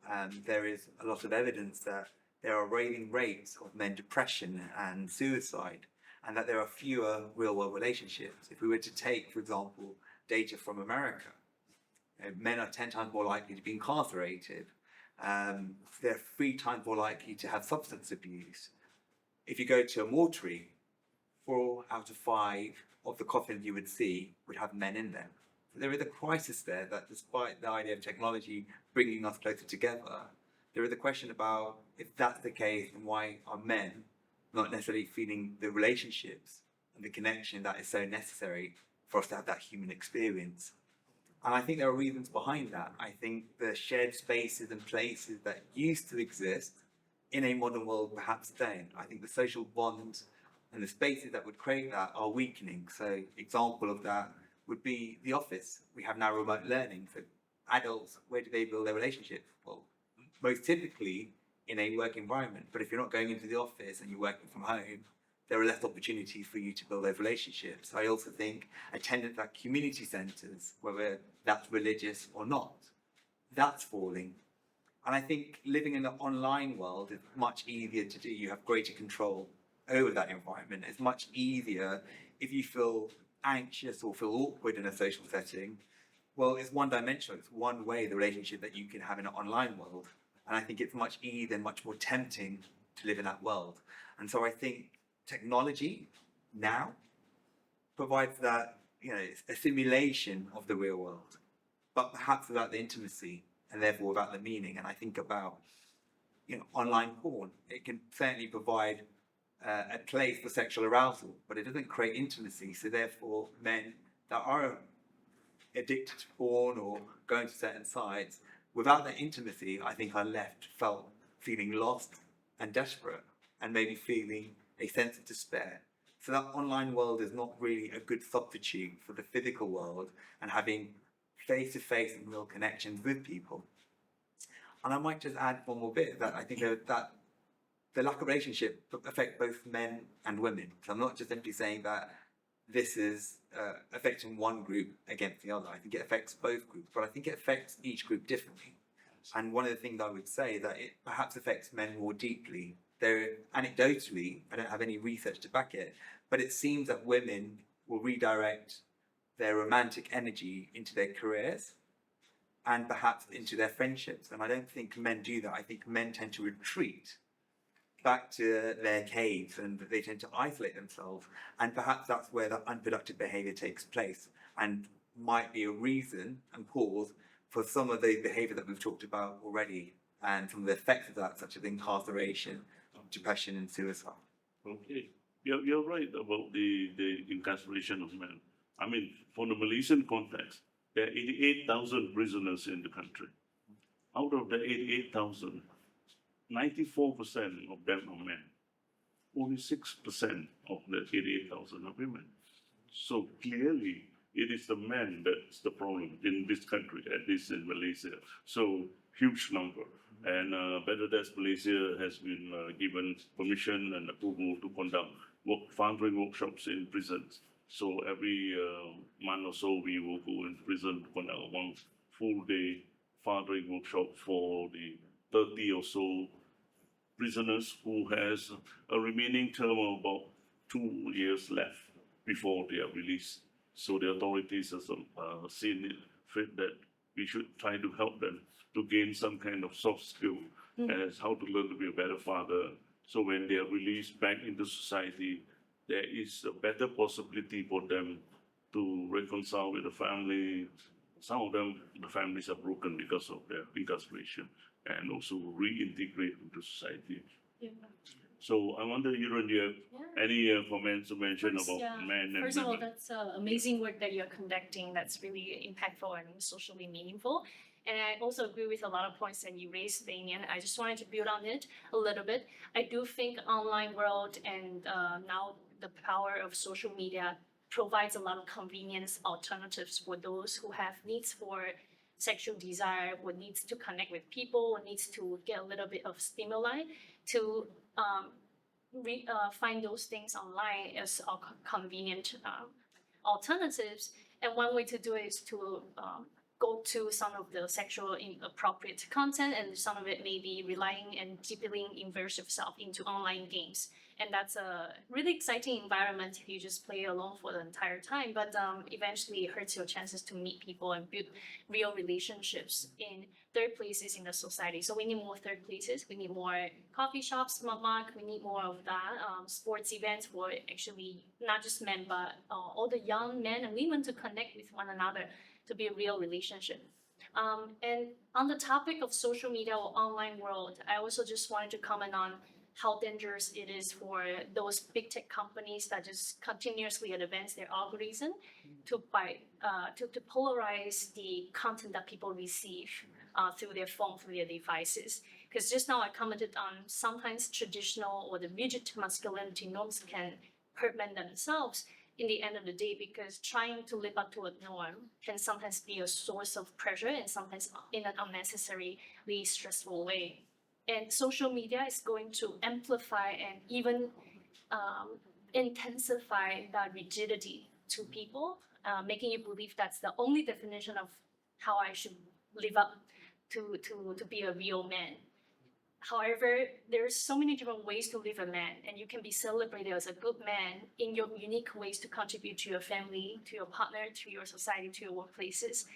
There is a lot of evidence that there are rising rates of men depression and suicide, and that there are fewer real-world relationships. If we were to take, for example, data from America, men are 10 times more likely to be incarcerated. They're 3 times more likely to have substance abuse. If you go to a mortuary, 4 out of 5 of the coffins you would see would have men in them. So there is a crisis there that, despite the idea of technology bringing us closer together, there is a question about if that's the case, and why are men not necessarily feeling the relationships and the connection that is so necessary for us to have that human experience. And I think there are reasons behind that. I think the shared spaces and places that used to exist in a modern world perhaps don't. I think the social bonds and the spaces that would create that are weakening. So example of that would be the office. We have now remote learning. So adults, where do they build their relationships? Well, most typically in a work environment. But if you're not going into the office and you're working from home, there are less opportunities for you to build those relationships. I also think attendance at community centres, whether that's religious or not, that's falling. And I think living in the online world is much easier to do. You have greater control over that environment. It's much easier if you feel anxious or feel awkward in a social setting. Well, it's one-dimensional. It's one way, the relationship that you can have in an online world. And I think it's much easier and much more tempting to live in that world. And so I think technology now provides that, it's a simulation of the real world, but perhaps without the intimacy and therefore without the meaning. And I think about, online porn. It can certainly provide a place for sexual arousal, but it doesn't create intimacy. So therefore, men that are addicted to porn or going to certain sites, without that intimacy, I think are feeling lost and desperate, and maybe feeling a sense of despair. So that online world is not really a good substitute for the physical world and having face-to-face and real connections with people. And I might just add one more bit, that I think that the lack of relationship affects both men and women. So I'm not just simply saying that this is affecting one group against the other. I think it affects both groups, but I think it affects each group differently. And one of the things I would say that it perhaps affects men more deeply. Though anecdotally, I don't have any research to back it, but it seems that women will redirect their romantic energy into their careers and perhaps into their friendships. And I don't think men do that. I think men tend to retreat back to their caves, and they tend to isolate themselves. And perhaps that's where the unproductive behavior takes place, and might be a reason and cause for some of the behavior that we've talked about already, and some of the effects of that, such as incarceration, depression and suicide. Okay, you're right about the incarceration of men. I mean, for the Malaysian context, there are 88,000 prisoners in the country. Out of the 88,000, 94% of them are men. Only 6% of the 88,000 are women. So clearly, it is the men that's the problem in this country, at least in Malaysia. So huge number. And Better Dads Malaysia has been given permission and approval to conduct fathering workshops in prisons. So every month or so, we will go in prison to conduct one full day fathering workshop for the 30 or so prisoners who has a remaining term of about 2 years left before they are released. So the authorities have seen it fit that we should try to help them to gain some kind of soft skill as how to learn to be a better father. So when they are released back into society, there is a better possibility for them to reconcile with the family. Some of them, the families are broken because of their incarceration and also reintegrate into society. Yeah. So I wonder, Yuran, do you have any comments to mention First, about yeah. men and First of all, women? that's amazing work that you're conducting. That's really impactful and socially meaningful. And I also agree with a lot of points that you raised, Damian. I just wanted to build on it a little bit. I do think online world and now the power of social media provides a lot of convenience alternatives for those who have needs for sexual desire, who needs to connect with people, who needs to get a little bit of stimuli to find those things online as convenient alternatives. And one way to do it is to go to some of the sexual inappropriate content, and some of it may be relying and deeply immerse yourself into online games. And that's a really exciting environment if you just play alone for the entire time, but eventually it hurts your chances to meet people and build real relationships in third places in the society. So we need more third places. We need more coffee shops, mama. We need more of that. Sports events for actually not just men, but all the young men and women to connect with one another to be a real relationship. And on the topic of social media or online world, I also just wanted to comment on how dangerous it is for those big tech companies that just continuously advance their algorithm to polarize the content that people receive through their phone, through their devices. Because just now I commented on sometimes traditional or the rigid masculinity norms can hurt men themselves in the end of the day, because trying to live up to a norm can sometimes be a source of pressure and sometimes in an unnecessarily stressful way. And social media is going to amplify and even intensify that rigidity to people, making you believe that's the only definition of how I should live up to be a real man. However, there's so many different ways to live a man, and you can be celebrated as a good man in your unique ways to contribute to your family, to your partner, to your society, to your workplaces.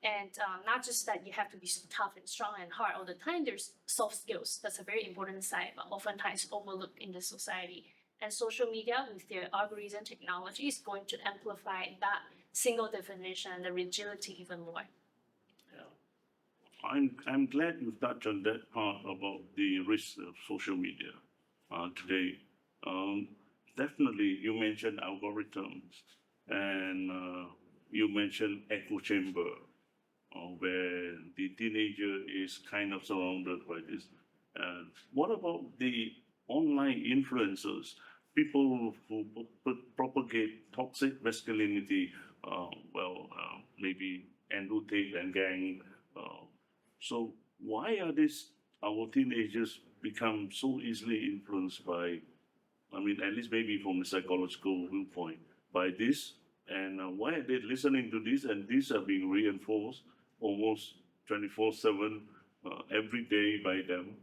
And not just that you have to be tough and strong and hard all the time. There's soft skills. That's a very important side, but oftentimes overlooked in the society. And social media, with their algorithm technology, is going to amplify that single definition and the rigidity even more. I'm glad you touched on that part about the risks of social media today. Definitely, you mentioned algorithms, and you mentioned echo chamber, where the teenager is kind of surrounded by this. And what about the online influencers, people who propagate toxic masculinity? Maybe Andrew Tate and gang. So why are our teenagers become so easily influenced by, at least maybe from the psychological viewpoint, by this? And why are they listening to this? And these are being reinforced almost 24/7 every day by them.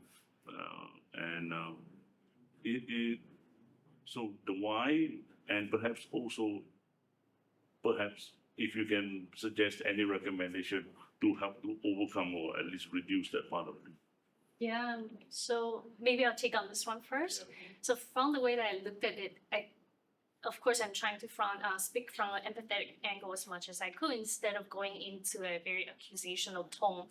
So the why, and perhaps if you can suggest any recommendation to help to overcome or at least reduce that part of it. Yeah, so maybe I'll take on this one first. So from the way that I looked at it, of course, I'm trying to speak from an empathetic angle as much as I could instead of going into a very accusational tone.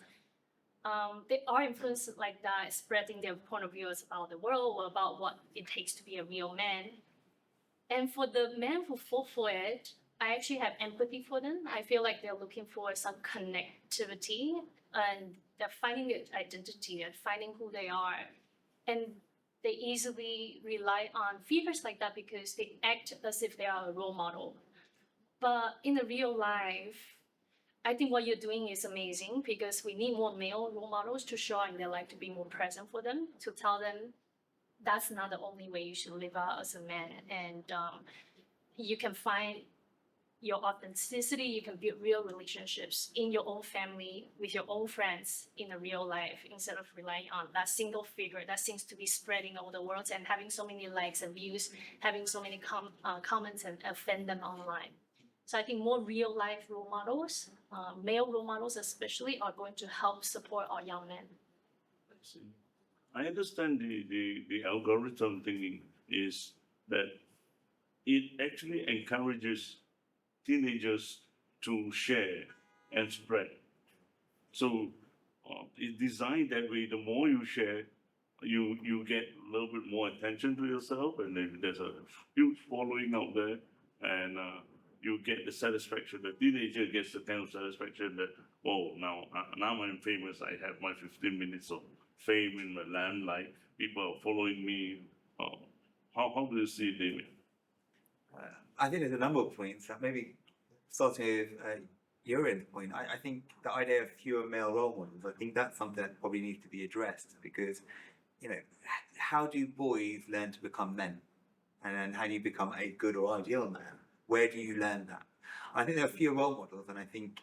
They are influenced like that, spreading their point of views about the world or about what it takes to be a real man. And for the men who fall for it, I actually have empathy for them. I feel like they're looking for some connectivity and they're finding their identity and finding who they are and they easily rely on figures like that because they act as if they are a role model. But in the real life, I think what you're doing is amazing because we need more male role models to show in their life, to be more present for them, to tell them that's not the only way you should live out as a man. And you can find your authenticity, you can build real relationships in your own family, with your own friends in the real life, instead of relying on that single figure that seems to be spreading over the world and having so many likes and views, having so many comments and offend them online. So I think more real life role models, male role models especially, are going to help support our young men. I see. I understand the algorithm thinking is that it actually encourages teenagers to share and spread. So it's designed that way. The more you share, you get a little bit more attention to yourself, and then there's a huge following out there, and you get the satisfaction. The teenager gets the kind of satisfaction that, oh, now I'm famous. I have my 15 minutes of fame in my limelight. People are following me. How do you see it, David? I think there's a number of points that maybe starting with your end point. I think the idea of fewer male role models, I think that's something that probably needs to be addressed because, you know, how do boys learn to become men? And then how do you become a good or ideal man? Where do you learn that? I think there are fewer role models, and I think,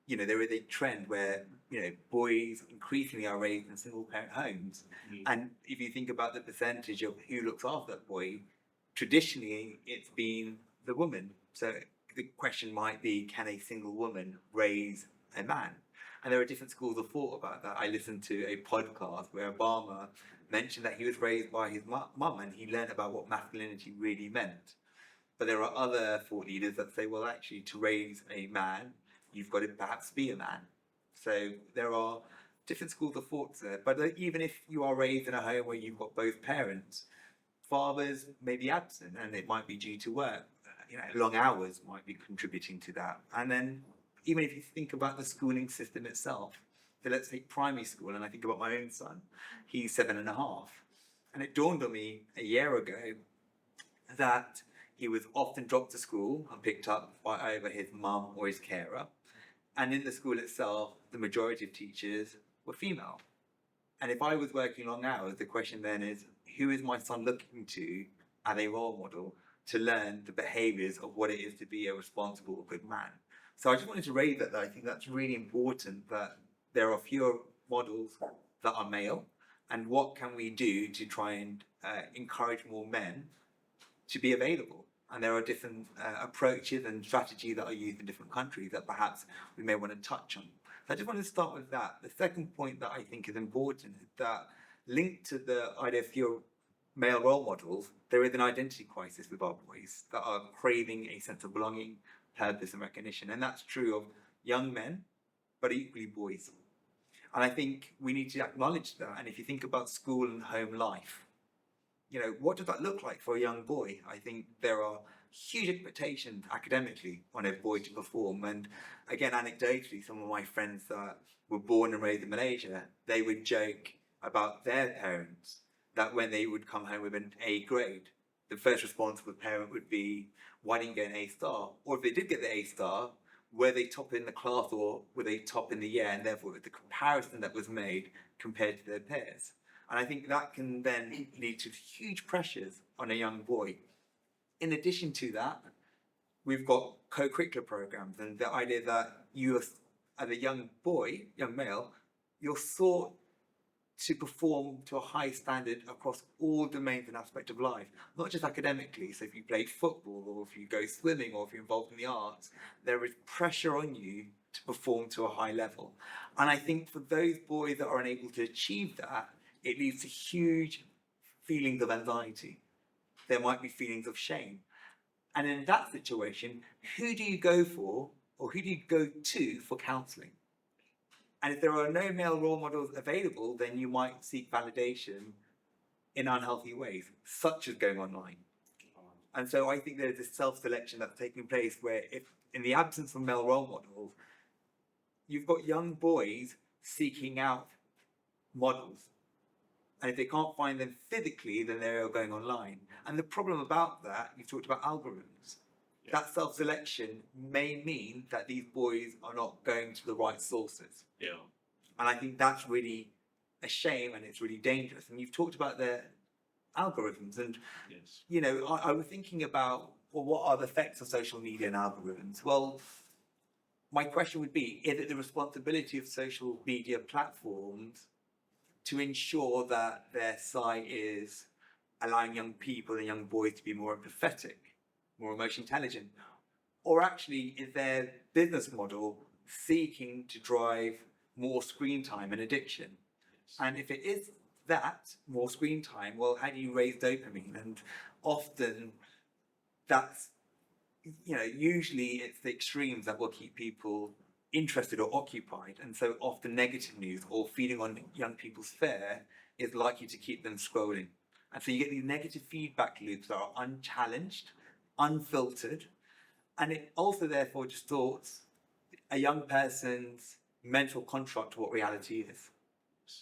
you know, there is a trend where, you know, boys increasingly are raised in single parent homes. Mm. And if you think about the percentage of who looks after that boy, traditionally it's been the woman. So the question might be, can a single woman raise a man? And there are different schools of thought about that. I listened to a podcast where Obama mentioned that he was raised by his mum and he learned about what masculinity really meant. But there are other thought leaders that say, well, actually, to raise a man, you've got to perhaps be a man. So there are different schools of thought there. But even if you are raised in a home where you've got both parents, fathers may be absent, and it might be due to work. You know, long hours might be contributing to that. And then even if you think about the schooling system itself, so let's take primary school, and I think about my own son, he's 7.5. And it dawned on me a year ago that he was often dropped to school and picked up by either his mum or his carer. And in the school itself, the majority of teachers were female. And if I was working long hours, the question then is, who is my son looking to as a role model to learn the behaviours of what it is to be a responsible, good man? So I just wanted to raise that I think that's really important, that there are fewer models that are male, and what can we do to try and encourage more men to be available? And there are different approaches and strategies that are used in different countries that perhaps we may want to touch on. So I just want to start with that. The second point that I think is important is that linked to the idea of fewer male role models, there is an identity crisis with our boys that are craving a sense of belonging, purpose and recognition. And that's true of young men, but equally boys. And I think we need to acknowledge that. And if you think about school and home life, you know, what does that look like for a young boy? I think there are huge expectations academically on a boy to perform. And again, anecdotally, some of my friends that were born and raised in Malaysia, they would joke about their parents that when they would come home with an A grade, the first response of the parent would be, why didn't you get an A star? Or if they did get the A star, were they top in the class or were they top in the year? And therefore, the comparison that was made compared to their peers. And I think that can then lead to huge pressures on a young boy. In addition to that, we've got co-curricular programs, and the idea that you, as a young boy, young male, you're sought to perform to a high standard across all domains and aspects of life, not just academically. So if you play football, or if you go swimming, or if you're involved in the arts, there is pressure on you to perform to a high level. And I think for those boys that are unable to achieve that, it leads to huge feelings of anxiety. There might be feelings of shame. And in that situation, who do you go for, or who do you go to for counselling? And if there are no male role models available, then you might seek validation in unhealthy ways, such as going online. And so I think there's this self-selection that's taking place where, if in the absence of male role models, you've got young boys seeking out models. And if they can't find them physically, then they're going online. And the problem about that, you've talked about algorithms. Yeah. That self-selection may mean that these boys are not going to the right sources. Yeah. And I think that's really a shame, and it's really dangerous. And you've talked about the algorithms, and Yes. you know, I was thinking about, well, what are the effects of social media and algorithms? Well, my question would be, is it the responsibility of social media platforms to ensure that their site is allowing young people and young boys to be more empathetic, more emotionally intelligent? Or actually, is their business model seeking to drive more screen time and addiction? And if it is that, more screen time, well, how do you raise dopamine? And often that's, you know, usually it's the extremes that will keep people interested or occupied. And so often negative news or feeding on young people's fear is likely to keep them scrolling. And so you get these negative feedback loops that are unchallenged, unfiltered, and it also therefore distorts a young person's mental construct of what reality is.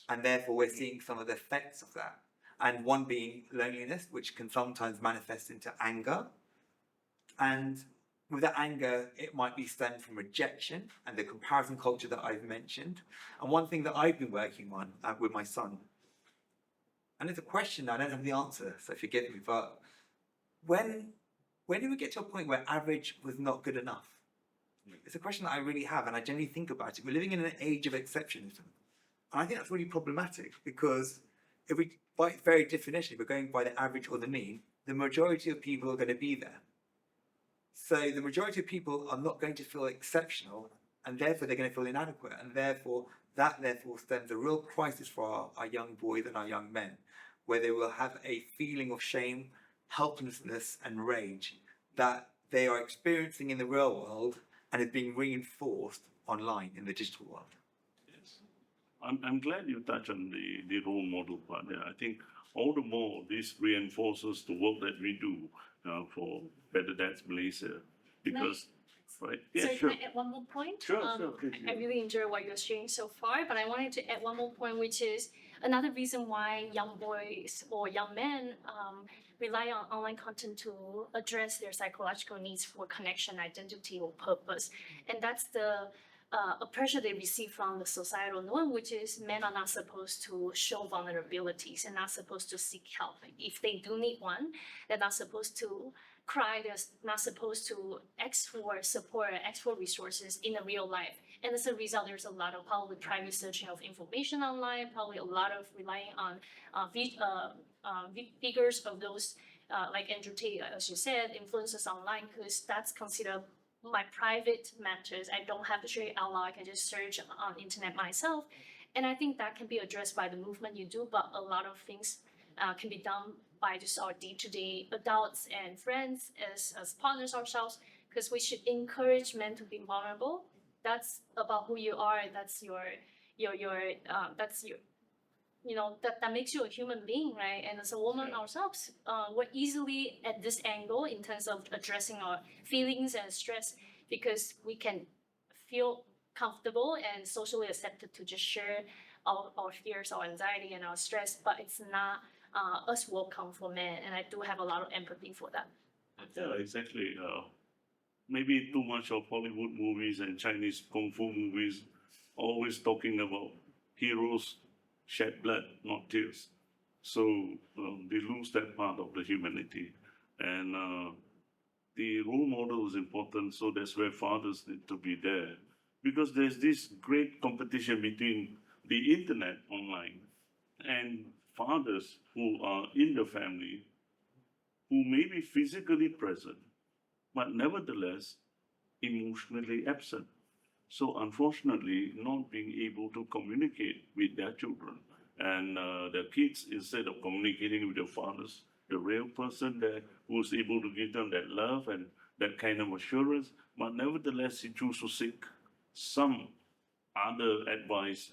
And therefore we're seeing some of the effects of that. And one being loneliness, which can sometimes manifest into anger. And with that anger, it might be stemmed from rejection and the comparison culture that I've mentioned. And one thing that I've been working on with my son, and it's a question I don't have the answer, so forgive me, but when do we get to a point where average was not good enough? It's a question that I really have, and I generally think about it. We're living in an age of exceptionism. And I think that's really problematic, because if we, by its very definition, if we're going by the average or the mean, the majority of people are going to be there. So the majority of people are not going to feel exceptional, and therefore they're going to feel inadequate, and therefore that stems a real crisis for our young boys and our young men, where they will have a feeling of shame, helplessness, and rage that they are experiencing in the real world and is being reinforced online in the digital world. Yes. I'm glad you touched on the role model part there. I think all the more this reinforces the work that we do for Better Dads Malaysia, because, right? Yeah, Sorry, sure. can I add one more point? Sure, sure, please, I really enjoy what you're sharing so far, but I wanted to add one more point, which is another reason why young boys or young men rely on online content to address their psychological needs for connection, identity, or purpose. And that's the a pressure they receive from the societal norm, which is men are not supposed to show vulnerabilities and not supposed to seek help. If they do need one, they're not supposed to cry, they're not supposed to ask for support, ask for resources in the real life. And as a result, there's a lot of probably private searching of information online, probably a lot of relying on figures of those, like Andrew Tate, as you said, influencers online, because that's considered my private matters. I don't have to share it out loud. I can just search on internet myself. And I think that can be addressed by the movement you do, but a lot of things can be done by just our day-to-day adults and friends as partners ourselves, because we should encourage men to be vulnerable. That's about who you are. That's that's your, you know, that makes you a human being, right? And as a woman ourselves, we're easily at this angle in terms of addressing our feelings and stress, because we can feel comfortable and socially accepted to just share our fears, our anxiety, and our stress, but it's not as welcome for men. And I do have a lot of empathy for that. Yeah, exactly. Maybe too much of Hollywood movies and Chinese kung fu movies always talking about heroes shed blood, not tears. So they lose that part of the humanity. And the role model is important, so that's where fathers need to be there. Because there's this great competition between the internet online and fathers who are in the family, who may be physically present, but nevertheless emotionally absent. So unfortunately, not being able to communicate with their children. And the kids, instead of communicating with their fathers, the real person there who's able to give them that love and that kind of assurance, but nevertheless, he chooses to seek some other advice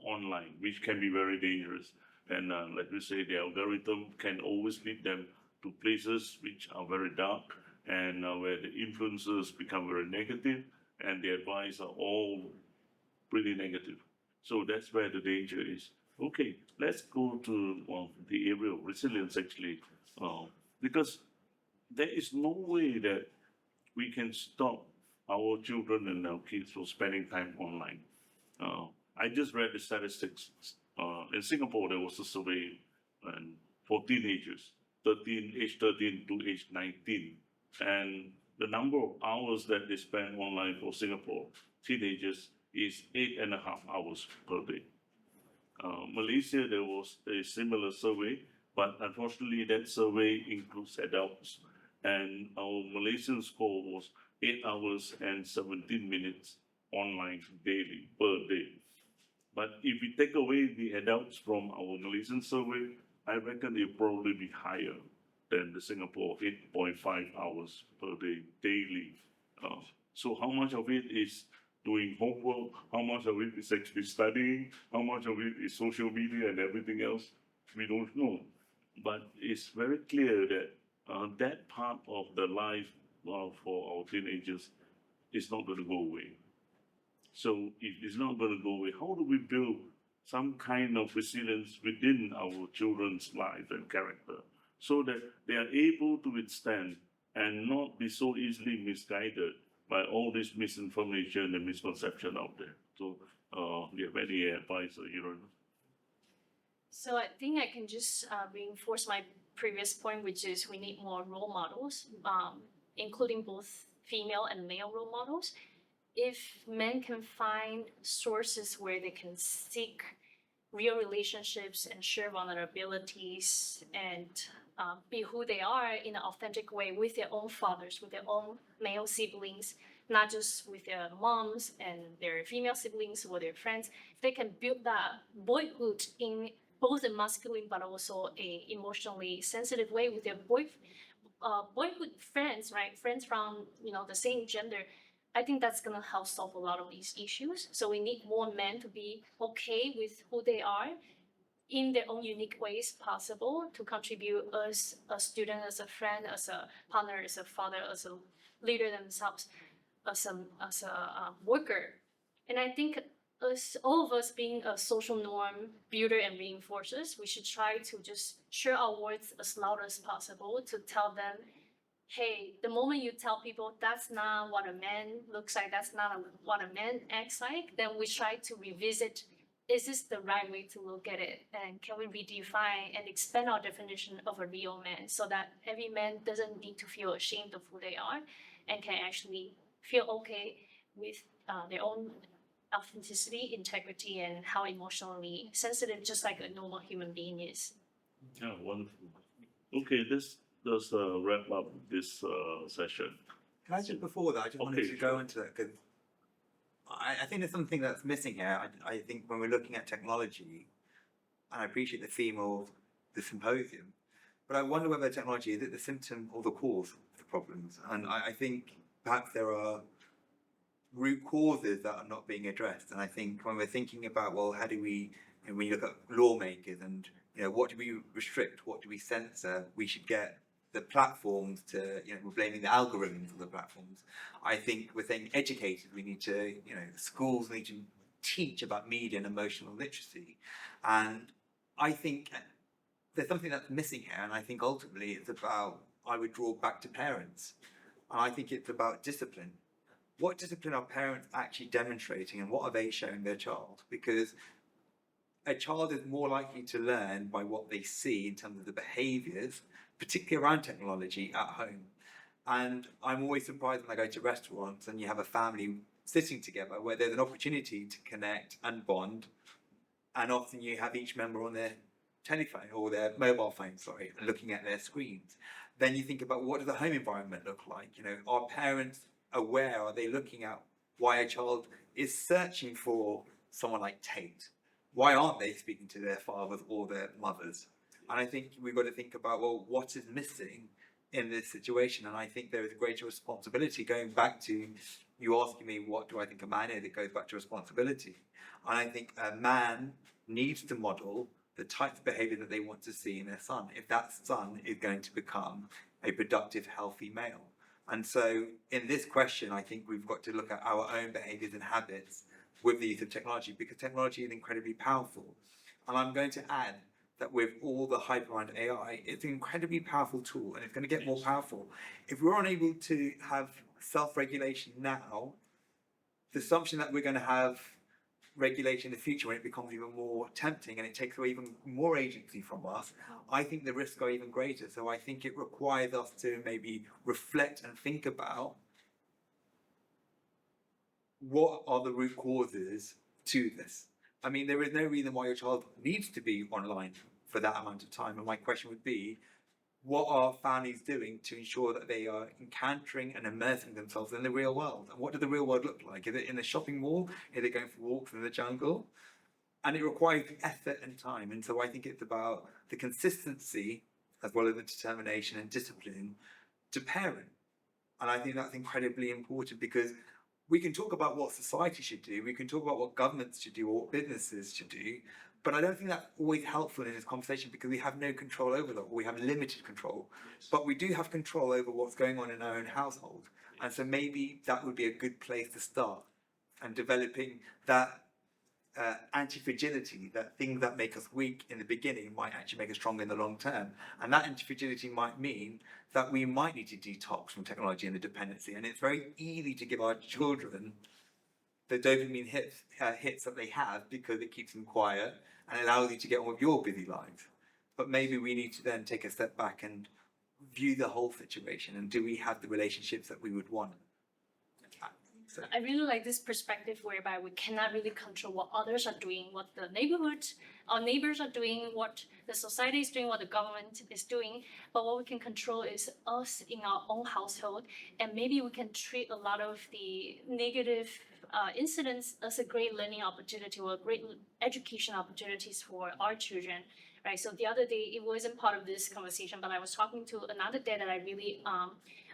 online, which can be very dangerous. And let me say, the algorithm can always lead them to places which are very dark and where the influences become very negative and the advice are all pretty negative. So that's where the danger is. Okay, let's go to the area of resilience actually, because there is no way that we can stop our children and our kids from spending time online. Uh, I just read the statistics. In Singapore, there was a survey and for teenagers, age 13 to age 19, and the number of hours that they spend online for Singapore teenagers is 8.5 hours per day. Malaysia, there was a similar survey, but unfortunately, that survey includes adults, and our Malaysian score was 8 hours and 17 minutes online daily per day. But if we take away the adults from our Malaysian survey, I reckon it'll probably be higher than the Singapore 8.5 hours per day daily. So how much of it is doing homework? How much of it is actually studying? How much of it is social media and everything else? We don't know. But it's very clear that that part of the life for our teenagers is not going to go away. So if it's not going to go away, how do we build some kind of resilience within our children's life and character so that they are able to withstand and not be so easily misguided by all this misinformation and misconception out there? So, do you have any advice, Iran? So I think I can just reinforce my previous point, which is we need more role models, including both female and male role models. If men can find sources where they can seek real relationships and share vulnerabilities and be who they are in an authentic way with their own fathers, with their own male siblings, not just with their moms and their female siblings or their friends, if they can build that boyhood in both a masculine but also a emotionally sensitive way with their boyhood friends, right? Friends from the same gender. I think that's gonna help solve a lot of these issues. So we need more men to be okay with who they are in their own unique ways possible to contribute as a student, as a friend, as a partner, as a father, as a leader themselves, as a worker. And I think us, all of us being a social norm builder and reinforcers, we should try to just share our words as loud as possible to tell them, hey, the moment you tell people that's not what a man looks like, that's not what a man acts like, then we try to revisit, is this the right way to look at it? And can we redefine and expand our definition of a real man so that every man doesn't need to feel ashamed of who they are and can actually feel okay with their own authenticity, integrity, and how emotionally sensitive, just like a normal human being is. Yeah, wonderful. Okay, this does wrap up this session. Can I just, before that, I just wanted Okay, to go sure. into that because I think there's something that's missing here. I think when we're looking at technology, and I appreciate the theme of the symposium, but I wonder whether technology is it the symptom or the cause of the problems. And I think perhaps there are root causes that are not being addressed. And I think when we're thinking about, well, how do we, and when you look at lawmakers and what do we restrict, what do we censor, we should get the platforms to, we're blaming the algorithms of the platforms. I think we're saying educators, we need to, schools need to teach about media and emotional literacy. And I think there's something that's missing here. And I think ultimately it's about, I would draw back to parents. And I think it's about discipline. What discipline are parents actually demonstrating and what are they showing their child? Because a child is more likely to learn by what they see in terms of the behaviours, particularly around technology at home. And I'm always surprised when I go to restaurants and you have a family sitting together where there's an opportunity to connect and bond. And often you have each member on their telephone or their mobile phone, looking at their screens. Then you think about, what does the home environment look like? Are parents aware? Are they looking at why a child is searching for someone like Tate? Why aren't they speaking to their fathers or their mothers? And I think we've got to think about, well, what is missing in this situation? And I think there is a greater responsibility, going back to you asking me, what do I think a man is? It goes back to responsibility. And I think a man needs to model the type of behavior that they want to see in their son, if that son is going to become a productive, healthy male. And so in this question, I think we've got to look at our own behaviors and habits with the use of technology, because technology is incredibly powerful. And I'm going to add that with all the hype around AI, it's an incredibly powerful tool and it's going to get more powerful. If we're unable to have self-regulation now, the assumption that we're going to have regulation in the future when it becomes even more tempting and it takes away even more agency from us, I think the risks are even greater. So I think it requires us to maybe reflect and think about what are the root causes to this. I mean, there is no reason why your child needs to be online for that amount of time. And my question would be, what are families doing to ensure that they are encountering and immersing themselves in the real world? And what does the real world look like? Is it in a shopping mall? Is it going for walks in the jungle? And it requires effort and time. And so I think it's about the consistency as well as the determination and discipline to parent. And I think that's incredibly important because we can talk about what society should do, we can talk about what governments should do or what businesses should do, but I don't think that's always helpful in this conversation because we have no control over that, or we have limited control. But we do have control over what's going on in our own household. And so maybe that would be a good place to start, and developing that anti-fragility, that things that make us weak in the beginning might actually make us stronger in the long term. And that anti-fragility might mean that we might need to detox from technology and the dependency. And it's very easy to give our children the dopamine hits that they have because it keeps them quiet and allows you to get on with your busy lives. But maybe we need to then take a step back and view the whole situation, and do we have the relationships that we would want? So. I really like this perspective whereby we cannot really control what others are doing, what the neighborhood, our neighbors are doing, what the society is doing, what the government is doing. But what we can control is us in our own household. And maybe we can treat a lot of the negative incidents as a great learning opportunity or great education opportunities for our children. Right. So the other day, it wasn't part of this conversation, but I was talking to another dad that I really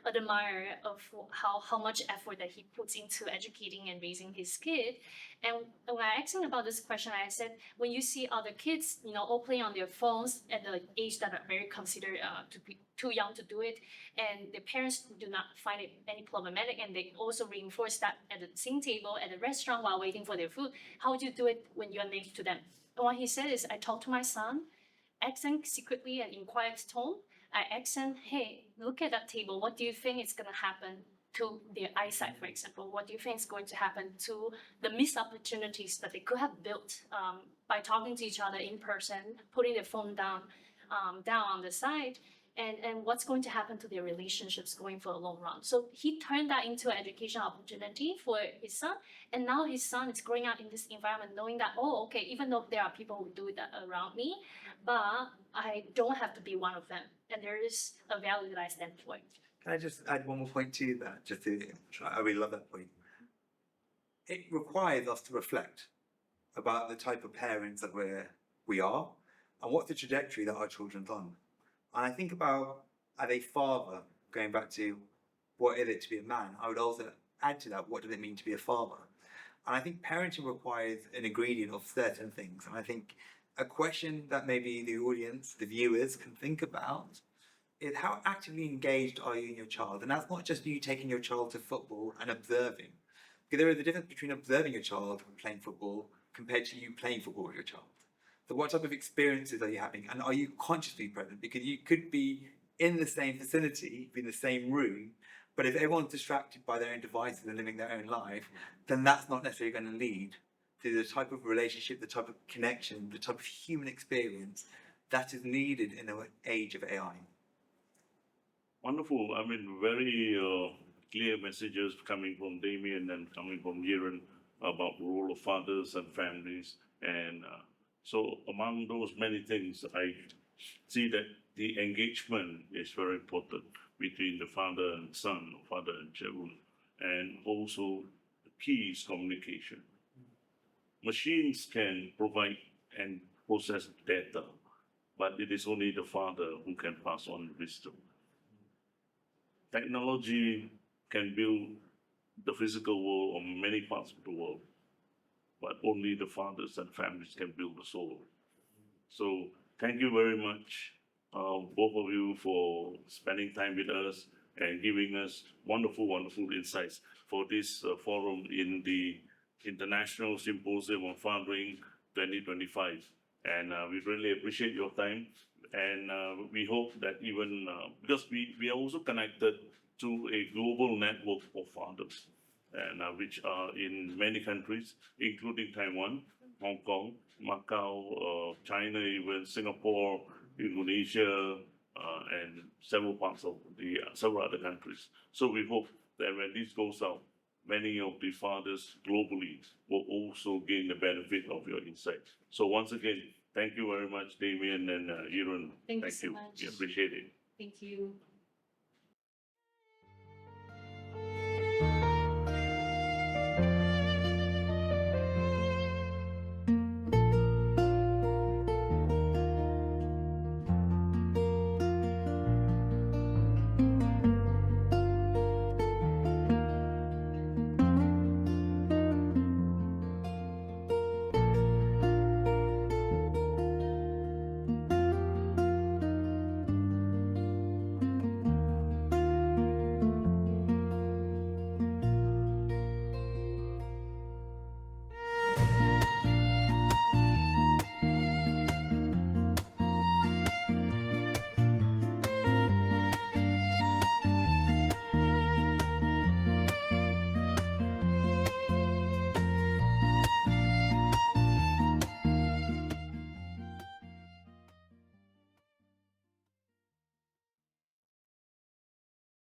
admire of how much effort that he puts into educating and raising his kid. And when I asked him about this question, I said, when you see other kids, all playing on their phones at the age that are very considered to be too young to do it, and the parents do not find it any problematic, and they also reinforce that at the same table at the restaurant while waiting for their food, how would you do it when you're next to them? And what he said is, I talk to my son, ask him secretly and in quiet tone. I ask him, hey, look at that table. What do you think is going to happen to their eyesight, for example? What do you think is going to happen to the missed opportunities that they could have built by talking to each other in person, putting their phone down on the side? And what's going to happen to their relationships going for a long run? So he turned that into an education opportunity for his son. And now his son is growing up in this environment knowing that, oh, okay, even though there are people who do that around me, but I don't have to be one of them. And there is a value that I stand for. Can I just add one more point to that? I really love that point. It requires us to reflect about the type of parents that we are and what's the trajectory that our children's on. And I think about, as a father, going back to what is it to be a man, I would also add to that, what does it mean to be a father? And I think parenting requires an ingredient of certain things. And I think a question that maybe the audience, the viewers, can think about is, how actively engaged are you in your child? And that's not just you taking your child to football and observing. Because there is a difference between observing your child playing football compared to you playing football with your child. So what type of experiences are you having? And are you consciously present? Because you could be in the same vicinity, in the same room, but if everyone's distracted by their own devices and living their own life, then that's not necessarily going to lead to the type of relationship, the type of connection, the type of human experience that is needed in the age of AI. Wonderful. I mean, very clear messages coming from Damian and coming from Yiren about the role of fathers and families. And so among those many things, I see that the engagement is very important between the father and son, or father and children. And also the key is communication. Machines can provide and process data, but it is only the father who can pass on wisdom. Technology can build the physical world or many parts of the world, but only the fathers and families can build the soul. So thank you very much, both of you, for spending time with us and giving us wonderful, wonderful insights for this forum in the International Symposium on Fathering 2025. And we really appreciate your time. And we hope that even because we are also connected to a global network of fathers, and which are in many countries, including Taiwan, Hong Kong, Macau, China, even Singapore, Indonesia, and several parts of the several other countries. So we hope that when this goes out, many of the fathers globally will also gain the benefit of your insights. So once again, thank you very much, Damian and Irun. Thank you so you. much. We appreciate it. Thank you.